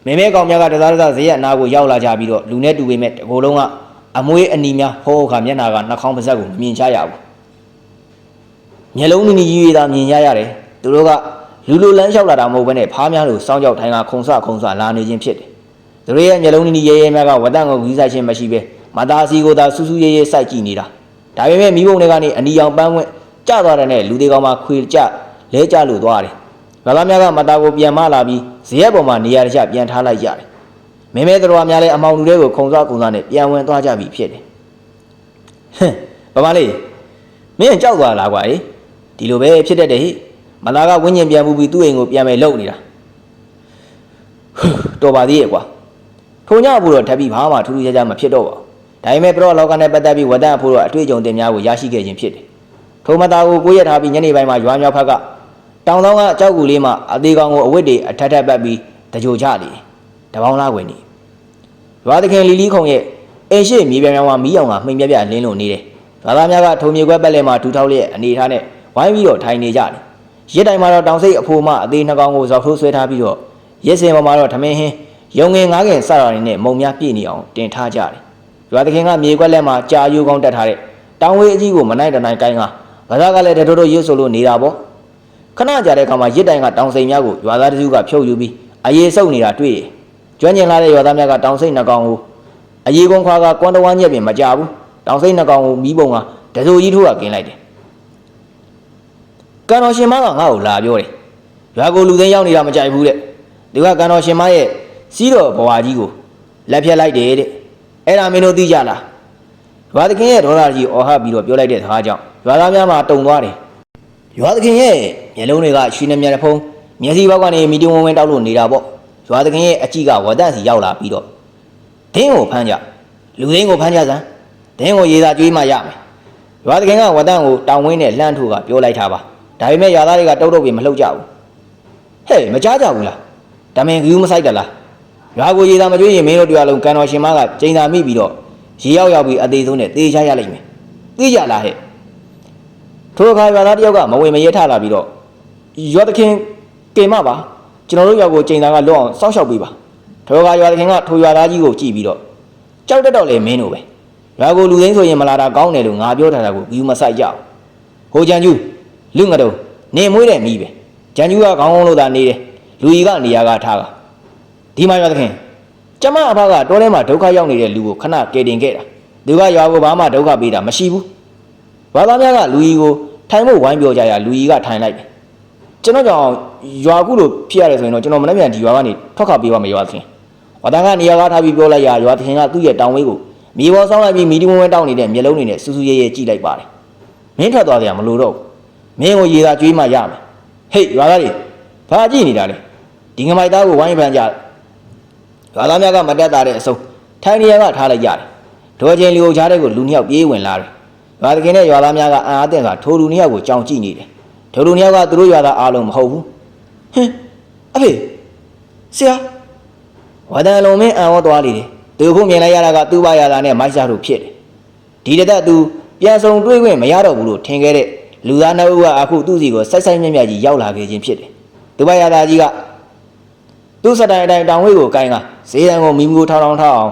မဲမဲကောင်များကတစားတစားဇေယျနာကိုရောက်လာကြပြီးတော့လူနဲ့တူပေမဲ့တကိုယ်လုံးကအမွေးအနီများဟောခါမျက်နာကနှာခေါင်းပါးစပ်ကိုမမြင်ချရဘူးမျက်လုံးနီကြီးသာမြင်ကြရတယ်သူတို့ကလူလိုလမ်းလျှောက်လာတာမဟုတ်ဘဲနဲ့ဖားများလို့စောင်းကြောက်ထိုင်ကခုံဆလာနေခြင်းဖြစ်တယ်သူတို့ရဲ့မျက်လုံးနီရဲရဲများကဝတန်ကိုကြီးဆိုင်ခြင်းမရှိပဲမသားစီကိုသာစူးစူးရဲရဲစိုက်ကြည့်နေတာဒါပေမဲ့မိဘုံတွေကနေအနီရောင်ပန်းဝဲကျသွားတဲ့နဲ့လူတွေကောင်မှခွေကြလဲကျလို့သွားတယ် ရွာသားများကမတာကိုပြန်မလာပြီးဇရက်ပေါ်မှာနေရာတကျပြန်ထားလိုက်ကြတယ်မဲမဲတော်များလည်းအမောင်လူတွေကိုခုံစားနဲ့ပြန်ဝင်သွားကြပြီဖြစ်တယ်ဟင်ဗမာလေးမင်းကြောက်သွားလားကွာဒီလိုပဲဖြစ်တတ်တယ်ဟိမတာကဝင်းကျင်ပြန်ပြီးသူ့အိမ်ကိုပြန်မယ်လုပ်နေတာတော်ပါသေးရဲ့ကွာထုံညဖို့တော့ထပ်ပြီးဘာမှထူးထူးခြားခြားမဖြစ်တော့ပါဘူးဒါပေမဲ့ပရောလောကနဲ့ပတ်သက်ပြီးဝတ္တအဖို့တော့အတွေ့အကြုံတင်များကိုရရှိခဲ့ခြင်းဖြစ်တယ်ထိုမတာကိုကိုရက်ထားပြီးညနေပိုင်းမှာရွာမြောက်ဖက်ကတောင်သောကအကြောက်ကူလေးမှာအသေးကောင်ကိုအဝတ်တွေအထက်ထက်ပတ်ပြီးတကြိုချလေတပေါင်းလားဝင်နေရွာသခင်လီလီခုံရဲ့အိမ်ရှိမြေပြပြောင်းမှာမီးအောင်ကမှိန်ပြပြလင်းလို့နေတယ်ရွာသားများကထုံမြေခွက်ပတ်လဲမှာဒူထောက်လျက်အနေထားနဲ့ဝိုင်းပြီးတော့ထိုင်နေကြတယ်ရစ်တိုင်မှာတော့တောင်စိတ်အဖိုးမအသေးနှကောင်ကိုဇောက်ထိုးဆွဲထားပြီးတော့ရစ်စင်ပေါ်မှာတော့ထမင်းဟင်းရုံငင်ငားငင်စတာတွေနဲ့မုံများပြည့်နေအောင်တင်ထားကြတယ်ရွာသခင်ကမြေခွက်လက်မှာကြာယူကောင်းတက်ထားတဲ့တောင်ဝေးအကြီးကိုမနိုင်တနိုင်ကိုင်းကဘာသာကလည်းတတိုးရွတ်ဆိုလို့နေတာပေါ့ခဏကြာတဲ့အခါမှာရစ်တိုင်ကတောင်စိန်များကိုရွာသားတစုကဖြုတ်ယူပြီးအရေးဆုပ်နေတာတွေ့တယ်ကျွမ်းကျင်လာတဲ့ရွာသားများကတောင်စိတ်နှကောင်ကိုအရေးကုန်းခွာကကွန်တဝမ်းညက်ပြင်မကြဘူးတောင်စိတ်နှကောင်ကိုမီးပုံကတစိုးကြီးထိုးကกินလိုက်တယ်ကန်တော်ရှင်မကငါ့ကိုလာပြောတယ်ရွာကိုလူသိန်းရောက်နေတာမကြိုက်ဘူးတဲ့သူကကန်တော်ရှင်မရဲ့စီးတော်ဘဝကြီးကိုလက်ဖြတ်လိုက်တယ်တဲ့အဲ့ဒါမင်းတို့သိကြလားရွာသခင်ရဲ့ဒေါ်လာကြီးအော်ဟပြီးတော့ပြောလိုက်တဲ့စကားကြောင့်ရွာသားများမှာတုန်သွားတယ်ရွာသခင်ရဲ့မျက်လုံးတွေကရွှေနဲ့မြတ်ဖုံးမျက်စိဘောက်ကနေမီတင်ဝင်ဝင်တောက်လို့နေတာပေါ့ရွာသခင်ရဲ့အကြည့်ကဝတ်တန့်စီရောက်လာပြီးတော့ဒင်းကိုဖမ်းကြလူဒင်းကိုဖမ်းကြစမ်းဒင်းကိုရေသာကျွေးမှရမယ်ရွာသခင်ကဝတ်တန့်ကိုတောင်ဝင်းနဲ့လှမ်းထိုးကပြောလိုက်တာပါဒါပေမဲ့ရွာသားတွေကတုတ်တုတ်ပြီးမလှုပ်ကြဘူးဟဲ့မကြားကြဘူးလားဒါမင်းကယူမဆိုင်တလားရွာကိုရေသာမကျွေးရင်မင်းတို့တရားလုံးကန်တော်ရှင်မကကျိန်သာမိပြီးတော့ရေရောက်ပြီးအသေးဆုံးနဲ့သေချာရလိုက်မယ်သိကြလားဟဲ့ထိုအခါရွာသားတယောက်ကမဝင်မရဲထလာပြီးတော့ရွာသခင်ကင်မပါကျွန်တော်တို့ရွာကိုကျိန်သာကလွတ်အောင်စောက်ရှောက်ပေးပါထိုအခါရွာသခင်ကထိုရွာသားကြီးကိုကြည့်ပြီးတော့ကြောက်တတ်တော့လေမင်းတို့ပဲရွာကိုလူသိန်းဆိုရင်မလာတာကောင်းတယ်လို့ငါပြောထားတာကိုယူမဆိုင်ကြဘူးဟိုကြံကျူးလူငါတို့နေမွေးတယ်မိပဲကြံကျူးကခေါင်းကုန်းလို့သာနေတယ်လူကြီးကနေရာကထားကဒီမှာရွာသခင်ကျမအဖကတောထဲမှာဒုက္ခရောက်နေတဲ့လူကိုခဏကယ်တင်ခဲ့တာသူကရွာကိုဘာမှဒုက္ခပေးတာမရှိဘူးဘာသာများကလူကြီးကိုထိုင်ဖို့ဝိုင်းပြောကြရလူကြီးကထိုင်လိုက်တယ်ကျွန်တော်ကြောင့်ရွာခုလိုဖြစ်ရတယ်ဆိုရင်တော့ကျွန်တော်မနေ့ပြန်ဒီရွာကနေထွက်ခါပေးပါမယ်ရွာသခင်ဝါသားကနေရာကထားပြီးပြောလိုက်ရရွာသခင်ကသူ့ရဲ့တောင်ဝေးကိုမြေပေါ်ဆောင်းလိုက်ပြီးမီဒီဝဲတောင်းနေတဲ့မျက်လုံးတွေနဲ့စူးစူးရဲရဲကြည့်လိုက်ပါတယ်မင်းထွက်သွားကြမလို့တော့မင်းကိုရေသာကျွေးမှရမယ်ဟေ့ရွာသားတွေဘာကြည့်နေတာလဲဒီငမိုက်သားကိုဝိုင်းပန်းကြရွာသားများကမတက်တာတဲ့အစုံထိုင်နေရာကထားလိုက်ကြတယ်ဒေါ်ချင်းလူကြားတဲ့ကိုလူနှစ်ယောက်ပြေးဝင်လာတယ်ရွာသခင်နဲ့ရွာသားများကအံ့အားသင့်ကထိုလူနှစ်ယောက်ကိုကြောင်ကြည့်နေတယ်ထိုလူနှစ်ယောက်ကသူတို့ရွာသားအားလုံးမဟုတ်ဘူးဟင်အဖေဆရာဝါဒန်လုံးမင်းအံ့ဩသွားလေတယ်သူခုမြင်လိုက်ရတာကသူ့ဘာရတာနဲ့မိုက်စားတို့ဖြစ်တယ်ဒီတက်သူပြန်ဆောင်တွေးခွင့်မရတော့ဘူးလို့ထင်ခဲ့တဲ့လူသားနှစ်ဦးကအခုသူ့စီကိုစိုက်မြက်ကြီးရောက်လာခဲ့ခြင်းဖြစ်တယ်သူ့ဘာရတာကြီးကသူ့စတိုင်တိုင်တောင်ဝေးကိုကိုင်းကဈေးတန်းကိုမိမကိုထောင်းအောင်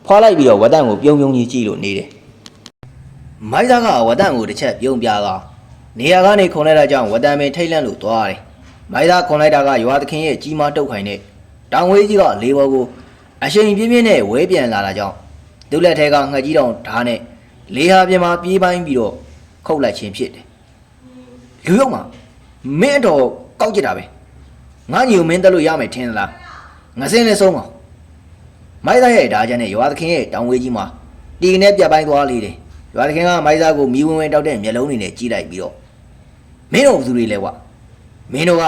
ဖွာလိုက်ပြီးတော့ဝတ်တန့်ကိုပြုံကြီးကြည့်လို့နေတယ်မိုက်သားကဝတ်တန့်ကိုတစ်ချက်ပြုံပြကနေရာကနေခုံလိုက်တာကြောင့်ဝတ်တန့်ပင်ထိတ်လန့်လို့သွားတယ်မိုက်သားခုံလိုက်တာကရွာသခင်ရဲ့ကြီးမားတုတ်ခိုင်တဲ့တောင်ဝေးကြီးကလေးဘောကိုအရှိန်ပြင်းပြင်းနဲ့ဝဲပြန်လာတာကြောင့်သူ့လက်ထဲကငှက်ကြီးတောင်ဓာတ်နဲ့လေးဟာပြင်မှာပြေးပိုင်းပြီးတော့ခုတ်လိုက်ခြင်းဖြစ်တယ်လူရုံမှာမင်းတော့ကောက်ကြည့်တာပဲငါညီကိုမင်းတက်လို့ရမယ်ထင်လားငါစင်းနဲ့ဆုံးအောင်မိုက်သားရဲ့ဓာတ်ချမ်းနဲ့ရွာသခင်ရဲ့တောင်ဝေးကြီးမှာတီကနေပြတ်ပိုင်းသွားလေတယ်ရွာသခင်ကမိုက်သားကိုမီးဝင်းဝင်းတောက်တဲ့မျက်လုံးတွေနဲ့ကြည့်လိုက်ပြီးတော့မင်းတို့ဘယ်သူတွေလဲကွာမင်းတို့က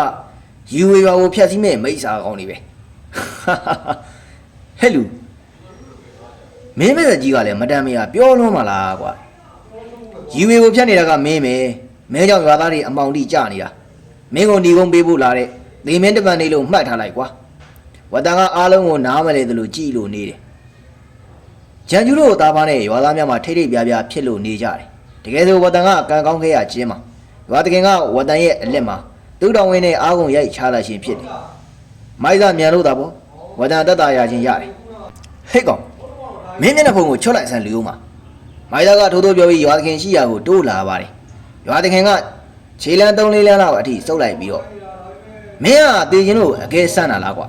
ယူဝေရွာကိုဖျက်ဆီးမဲ့မိစ္ဆာကောင်းနေပဲဟဲ့လူမင်းမဲ့ကြီးကလည်းမတန်မရပြောလုံးမလားကွာယူဝေကိုဖျက်နေတာကမင်းပဲမဲကြောင့်ရွာသားတွေအမောင်တိကြနေတာမင်းကိုဒီကုန်းပေးဖို့လာတဲ့နေမင်းတပံနေလို့မှတ်ထားလိုက်ကွာဝတန်ကအားလုံးကိုနားမလဲသလိုကြည်လို့နေတယ်ဂျန်ကျူတို့သားပါနဲ့ရွာသားများမှာထိတ်ထိတ်ပြားပြားဖြစ်လို့နေကြတယ်တကယ်ဆိုဝတန်ကကံကောင်းခဲ့ရခြင်းမှာရွာတခင်ကဝတန်ရဲ့အလက်မှာသူ့တောင်ဝင်းနဲ့အားကုန်ရိုက်ချလာခြင်းဖြစ်တယ်မိုက်သားမြန်လို့တာပေါ့ဝတန်တက်တာရခြင်းရတယ်ဟဲ့ကောင်မင်းမျက်နှာဖုံကိုချွတ်လိုက်ဆန်းလူဦးမှာမိုက်သားကထိုးထိုးပြောပြီးရွာတခင်ရှိရာကိုတိုးလာပါတယ်ရွာတခင်ကခြေလန်း3-4လမ်းလောက်အထိစုပ်လိုက်ပြီးတော့မင်းကတေချင်းတို့အကဲဆန်းတာလားကွာ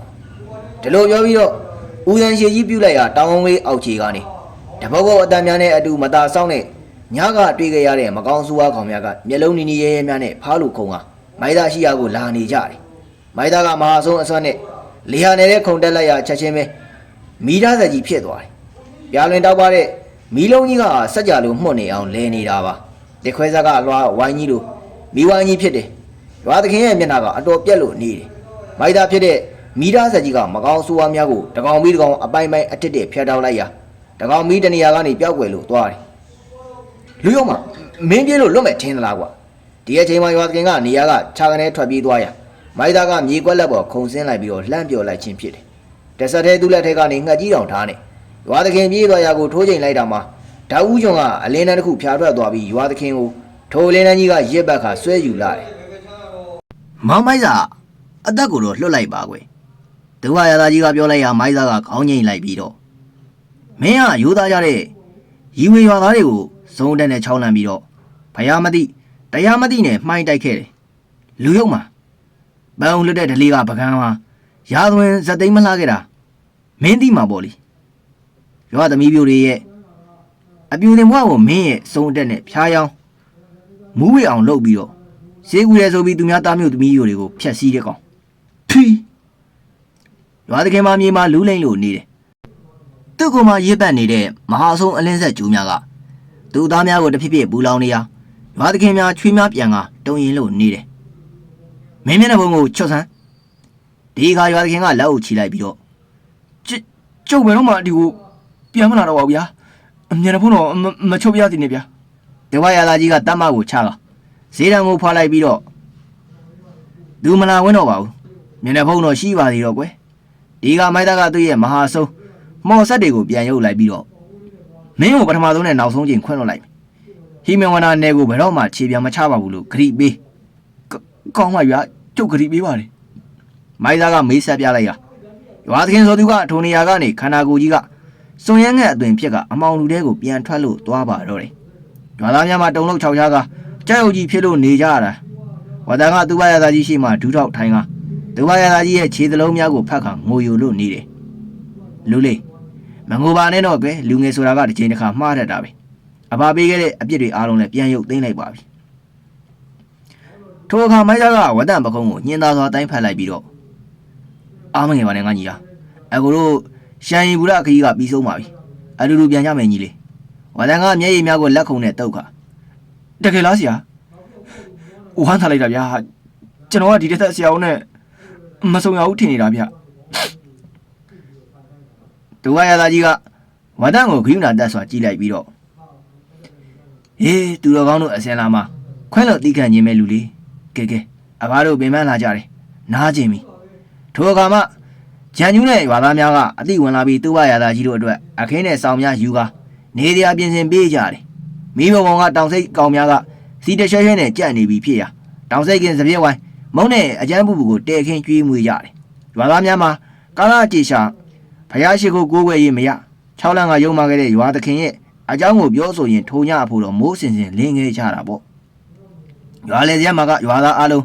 ဒီလိုပြောပြီးတော့ဦးရန်ရှည်ကြီးပြုတ်လိုက်ရတောင်ဝေးအောက်ခြေကနေတပုတ်ကအတန်များနဲ့အတူမသာဆောင်တဲ့ညကတွေ့ကြရတဲ့မကောင်းဆိုးဝါးကောင်များကမျက်လုံးနီနီရဲရဲများနဲ့ဖားလို့ခုံကမိုက်သားရှိရာကိုလာနေကြတယ် မိုက်သားကမဟာဆုံးအစွမ်းနဲ့လေဟာနေတဲ့ခုံတက်လိုက်ရချက်ချင်းပဲမီးသားစက်ကြီးဖြစ်သွားတယ်ပြာလွင်တောက်ပါတဲ့မီးလုံးကြီးကစက်ကြလို့မှုတ်နေအောင်လဲနေတာပါတခွဲစားကလွှာဝိုင်းကြီးတို့မီးဝိုင်းကြီးဖြစ်တယ်ရွာသခင်ရဲ့မျက်နှာကအတော်ပြက်လို့နေတယ်မိုက်သားဖြစ်တဲ့မီးသားစက်ကြီးကမကောင်းဆိုးဝါးများကိုတကောင်မီးတကောင်အပိုင်းပိုင်းအထစ်တဲ့ဖျက်တောက်လိုက်ရတကောင်မီးတနေရာကနေပျောက်ွယ်လို့သွားတယ်လူရုံမှာမင်းပြေးလို့လွတ်မဲ့ထင်းသလားကွာဒီအချိန်မှာရွာသခင်ကနေရာကခြာကနေထွက်ပြေးသွားရမိုက်သားကမြေကွက်လက်ပေါ်ခုံဆင်းလိုက်ပြီးတော့လှမ်းပြော်လိုက်ခြင်းဖြစ်တယ်တဆက်တဲ့သူ့လက်ထက်ကနေငှက်ကြီးတောင်ထားနေရွာသခင်ပြေးသွားရာကိုထိုးချိန်လိုက်တာမှာဓာတ်ဦးကျော်ကအလင်းတန်းတစ်ခုဖြာထွက်သွားပြီးရွာသခင်ကိုထိုအလင်းတန်းကြီးကရစ်ဘက်ခါဆွဲယူလာတယ်မောင်မိုက်စာအသက်ကိုတော့လွတ်လိုက်ပါကွယ်ဒုဝရသားကြီးကပြောလိုက်ရမိုက်စာကခေါင်းငိမ့်လိုက်ပြီးတော့မင်းကယူသားကြတဲ့ရီဝေရွာသားတွေကိုစုံတက်နဲ့ချောင်းလန့်ပြီးတော့ဘယားမသိတရားမသိနဲ့မှိုင်းတိုက်ခဲ့တယ်လူရုံမှာပန်းအောင်လွတ်တဲ့ဒလေးကပကန်းမှာရာသွင်းဇက်သိမ်းမလှခဲ့တာမင်းသိမှာပေါ့လေရွာသမီးပြိုတွေရဲ့အပြူတင်ဘွားကိုမင်းရဲ့စုံတက်နဲ့ဖျားယောင်းမူးဝေအောင်လုပ်ပြီးတော့ဈေးကူရဲဆိုပြီးသူများသားမျိုးသမီးတွေကိုဖျက်ဆီးတဲ့ကောင်ဖီရွာတကယ်မှမြေမှာလူးလိမ့်လို့နေတယ်သူ့ကိုမှရစ်ပတ်နေတဲ့မဟာဆုံးအလင်းဆက်ကျူးများကသူ့သားများကိုတဖြည်းဖြည်းပူလောင်နေရရွာတကယ်များချွေးများပြန်ကတုံရင်လို့နေတယ်မင်းမျက်နှာပုံကိုချွတ်ဆန်းဒီခါရွာတကယ်ကလက်အုပ်ချီလိုက်ပြီးတော့ကျုပ်ဘယ်တော့မှဒီကိုပြန်မလာတော့ပါဘူးဗျာအမြဲတမ်းတော့မချုပ်ပြရသေးနဲ့ဗျာတဝါရသားကြီးကတတ်မကိုချတာဈေးတံကိုဖွာလိုက်ပြီးတော့သူမလာဝင်းတော့ပါဘူးမျက်နှာဖုံးတော့ရှိပါသေးတော့ကွယ်ဒီကမိုက်သားကသူ့ရဲ့မဟာဆုံးမော်ဆက်တွေကိုပြန်ရုပ်လိုက်ပြီးတော့မင်းကိုပထမဆုံးနဲ့နောက်ဆုံးချိန်ခွင့်လွှတ်လိုက်မယ်ဟီမန်ဝနာနယ်ကိုဘယ်တော့မှခြေပြန်မချပါဘူးလို့ဂရိပေးကောင်းပါဗျာကျုပ်ဂရိပေးပါလေမိုက်သားကမေးဆက်ပြလိုက်ရရွာသခင်ဆိုသူကထိုနေရာကနေခန္ဓာကိုယ်ကြီးကစွန်ရမ်းငှက်အသွင်ဖြစ်ကအမောင်လူတဲကိုပြန်ထွက်လို့သွားပါတော့တယ်ရွာသားများမှာတုံလုံး6ချားကကြောက်ရွံ့ကြီးဖြစ်လို့နေကြရတာဝါတန်ကသူ့ဘာရသားကြီးရှိမှဒူးထောက်ထိုင်ကသူ့ဘာရသားကြီးရဲ့ခြေသလုံးများကိုဖတ်ခါငိုယိုလို့နေတယ်လူလေးမငိုပါနဲ့တော့ကွယ်လူငယ်ဆိုတာကတစ်ချိန်တစ်ခါမှားတတ်တာပဲအဖပေးခဲ့တဲ့အပြစ်တွေအားလုံးလည်းပြန်ရုပ်သိမ်းလိုက်ပါပြီထိုအခါမိုက်သားကဝတ်တန်ပကုံးကိုညင်သာစွာတိုင်းဖတ်လိုက်ပြီးတော့အားမငယ်ပါနဲ့ငါညီလားအခုတို့ရှန်ရီဘူးရခကြီးကပြီးဆုံးပါပြီအတူတူပြန်ကြမယ်ညီလေးဝါတန်ကမျက်ရည်များကိုလက်ခုံနဲ့တုတ်ခါတကယ်လားဆရာဝမ်းထားလိုက်တာဗျာကျွန်တော်ကဒီတစ်သက်ဆရာဦးနဲ့မဆုံရဘူးထင်နေတာဗျဒုဝရသားကြီးကဝါတန်ကိုခရုဏာတက်စွာကြည့်လိုက်ပြီးတော့ဟေးသူတော်ကောင်းတို့အစင်လာမှာခွဲလို့တီးခံခြင်းမဲ့လူလေးကဲအဘတို့ပင်ပန်းလာကြတယ်နားကျင်ပြီထိုအခါမှဂျန်ကျူးနဲ့ရွာသားများကအသိဝင်လာပြီးသူ့ဘာရသားကြီးတို့အတွက်အခင်းနဲ့ဆောင်များယူကာနေတရားပြင်ဆင်ပေးကြတယ်မိဘကောင်ကတောင်စိတ်ကောင်များကစီတရှဲရှဲနဲ့ကြက်နေပြီဖြစ်ရာတောင်စိတ်ကင်းစပြည့်ဝိုင်းမုံနဲ့အကျန်းပူပူကိုတဲခင်းကျွေးမွေးကြတယ်ရွာသားများမှာကာလကြေရှာဖယားရှိခိုးကိုးကွယ်ရေးမရ6လမ်းကရုံမာခဲ့တဲ့ရွာသခင်ရဲ့အကြောင်းကိုပြောဆိုရင်ထိုညအဖို့တော့မိုးစင်စင်လင်းခဲ့ကြတာပေါ့ရွာလေစရမှာကရွာသားအလုံ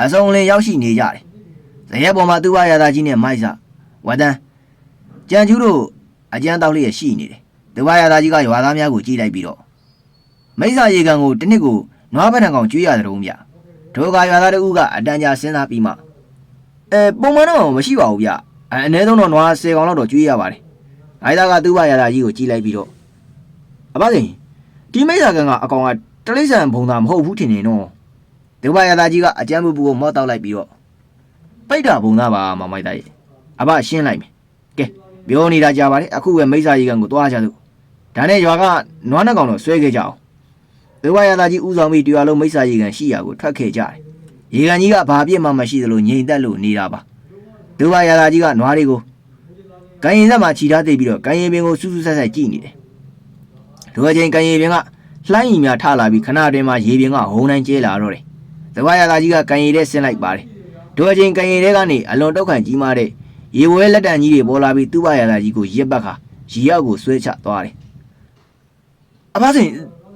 းအစုံလင်ရောက်ရှိနေကြတယ်ဇရက်ပေါ်မှာသူ့ဘာရသားကြီးနဲ့မိုက်စာဝဒန်ကြံကျူးတို့အကျန်းတောက်လေးရရှိနေတယ်သူ့ဘာရသားကြီးကရွာသားများကိုကြည့်လိုက်ပြီးတော့မိစ္ဆာရေကန်ကိုတစ်နှစ်ကိုနွားပထံကောင်ကျွေးရတယ်တော့ဗျဒုက္ခရွာသားတို့ကအတန်ကြာစဉ်းစားပြီးမှပုံမှန်တော့မရှိပါဘူးဗျအနည်းဆုံးတော့နွား10ကောင်လောက်တော့ကျွေးရပါတယ်အိုက်သားကသူ့ဘာရသားကြီးကိုကြည့်လိုက်ပြီးတော့အဘစိန်ဒီမိစ္ဆာကန်ကအကောင်ကတလိษံဘုံသားမဟုတ်ဘူးထင်နေနော်ဒုက္ခရသားကြီးကအကျန်းပူပူကိုမော့တောက်လိုက်ပြီးတော့ပိတ်တာဘုံသားပါမမိုက်သားရဲ့အဘရှင်းလိုက်မယ်ကဲပြောနေတာကြပါလေအခုပဲမိစ္ဆာရေကန်ကိုသွားကြစို့ဒါနဲ့ရွာကနွားနှကောင်တော့ဆွဲခဲ့ကြအောင်ဒုက္ခရသားကြီးဥဆောင်ပြီးတရားလုံးမိစ္ဆာရေကန်ရှိရာကိုထွက်ခဲ့ကြတယ်ရေကန်ကြီးကဘာပြစ်မှမရှိသလိုငြိမ်သက်လို့နေတာပါဒုက္ခရသားကြီးကနွားတွေကိုကန်ရင်ဆက်မှာခြိထားသိပြီးတော့ကန်ရင်ပင်ကိုစူးစူးဆက်ဆက်ကြည့်နေတယ်ဒုက္ခချင်းကန်ရင်ပင်ကလှိုင်းကြီးများထလာပြီးခဏတွင်မှရေပြင်ကဟုံတိုင်းကျဲလာတော့တယ်။သဘာဝရာသားကြီးကကန်ရည်တဲ့ဆင်းလိုက်ပါတယ်။ဒိုအချင်းကန်ရည်တဲ့ကနေအလွန်တောက်ခံကြီးမားတဲ့ရေဝဲလက်တန်ကြီးတွေပေါ်လာပြီးသူ့ဘာရာသားကြီးကိုရစ်ပတ်ခါရေရောက်ကိုဆွဲချသွားတယ်။အဖစိန်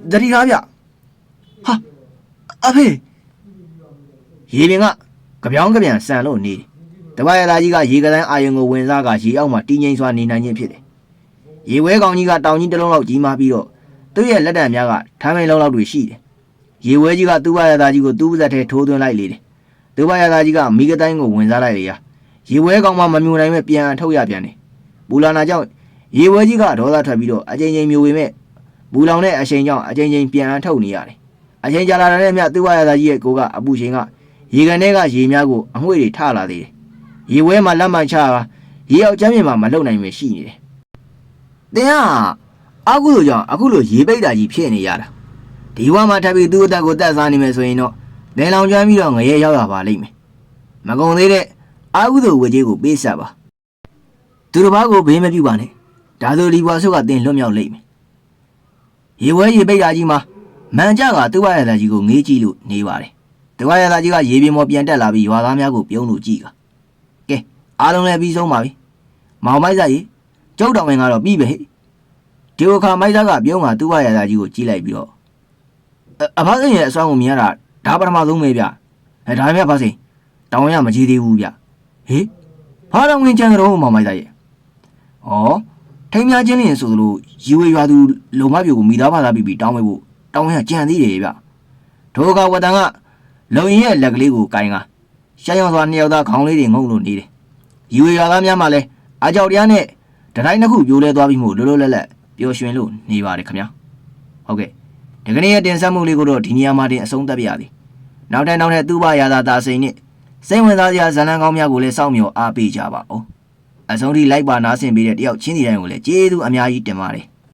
သတိထားဗျ။ဟာအဖေရေပြင်ကကြပြောင်းကြပြန်ဆန်လို့နေတယ်။သဘာဝရာသားကြီးကရေကတိုင်းအာယုံကိုဝင်စားကရေအောက်မှာတင်းငိမ့်စွာနေနိုင်ခြင်းဖြစ်တယ်။ရေဝဲကောင်ကြီးကတောင်ကြီးတစ်လုံးလောက်ကြီးမားပြီးတော့သူ့ရဲ့လက်တံများကထမ်းမိန်လုံးလောက်တွေရှိတယ်။ရေဝဲကြီးကသူ့ဘာရသားကြီးကိုသူ့ပါဇက်ထဲထိုးသွင်းလိုက်လေတယ်။ သူဘာရသားကြီးကမိကတိုင်းကိုဝင်စားလိုက်လေရာရေဝဲကောင်မှမမြူနိုင်မဲ့ပြန်ထုတ်ရပြန်တယ်ဘူလာနာကြောင့်ရေဝဲကြီးကဒေါသထွက်ပြီးတော့အချိန်ချင်းမြူပေမဲ့ဘူလောင်တဲ့အချိန်ကြောင့်အချိန်ချင်းပြန်ထုတ်နေရတယ်အချိန်ကြာလာတဲ့မြသူဘာရသားကြီးရဲ့ကိုကအပူချိန်ကရေကန်ထဲကရေများကိုအငွေ့တွေထလာသေးတယ်ရေဝဲမှာလက်မှန်ချတာရေအောင်ကျမ်းမြေမှာမလုံနိုင်ပဲရှိနေတယ်တင်ဟာအကုသို့ကြောင့်အခုလိုရေပိတ်တာကြီးဖြစ်နေရတာဒီဘဝမှာထပ်ပြီးသူ့အသက်ကိုတက်စားနေမယ်ဆိုရင်တော့လယ်လောင်ကျွမ်းပြီးတော့ငရဲရောက်ရပါလိမ့်မယ်မကုန်သေးတဲ့အကုသို့ဝေကြီးကိုပေးဆက်ပါသူတစ်ပါးကိုဘေးမပြုပါနဲ့ဒါဆိုဒီဘဝဆုကတင်လွတ်မြောက်လိမ့်မယ်ရေဝဲရေပိတ်တာကြီးမှာမန်ကြကသူ့ဘရသားကြီးကိုငေးကြည့်လို့နေပါတယ်သူ့ဘရသားကြီးကရေပြင်ပေါ်ပြန်တက်လာပြီးရွာသားများကိုပြုံးလို့ကြည့်ကကဲအားလုံးလည်းပြီးဆုံးပါပြီမောင်မိုက်စားကြီးကျုပ်တော်ဝင်ကတော့ပြီးပဲဒီအခါမိုက်စားကပြုံးကသူ့ဘရသားကြီးကိုကြည့်လိုက်ပြီးတော့အဖစိန်ရဲ့အစွမ်းကိုမြင်ရတာဒါပထမဆုံးပဲဗျဒါပေမဲ့ဖစိန်တောင်းရမကြည့်သေးဘူးဗျဟေးဘာတော်ဝင်ချန်တော်မောင်မိုက်စားရဲ့ဩထိမ်းများချင်းလင်းဆိုသလိုရီဝေရွာသူလုံမပြိုကိုမိသားဖာသားပြီးတောင်းဝဲဖို့တောင်းရကြံသေးတယ်ဗျဒိုကဝတန်ကလုံရင်ရဲ့လက်ကလေးကိုကင်ကရှားရောင်စွာနှစ်ယောက်သားခေါင်းလေးတွေငုံလို့နေတယ်ရီဝေရွာသားများမှလည်းအကြောက်တရားနဲ့တတိုင်းတစ်ခုပြိုလဲသွားပြီးမို့လွတ်လွတ်လပ်လပ်ပျော်ရွှင်လို့နေပါတယ်ခင်ဗျာဟုတ်ကဲ့ဒီကနေ့ရဲ့တင်ဆက်မှုလေးကိုတော့ဒီနေရာမှာတင်အဆုံးသတ်ပြရသည်နောက်ထပ်သူ့ဘာရသာတာစိန်နဲ့စိတ်ဝင်စားစရာဇာတ်လမ်းကောင်းများကိုလည်းစောင့်မျှော်အားပေးကြပါဦးအဆုံးထိလိုက်ပါနားဆင်ပေးတဲ့တယောက်ချင်းစီတိုင်းကိုလည်းကျေးဇူးအများကြီးတင်ပါတယ်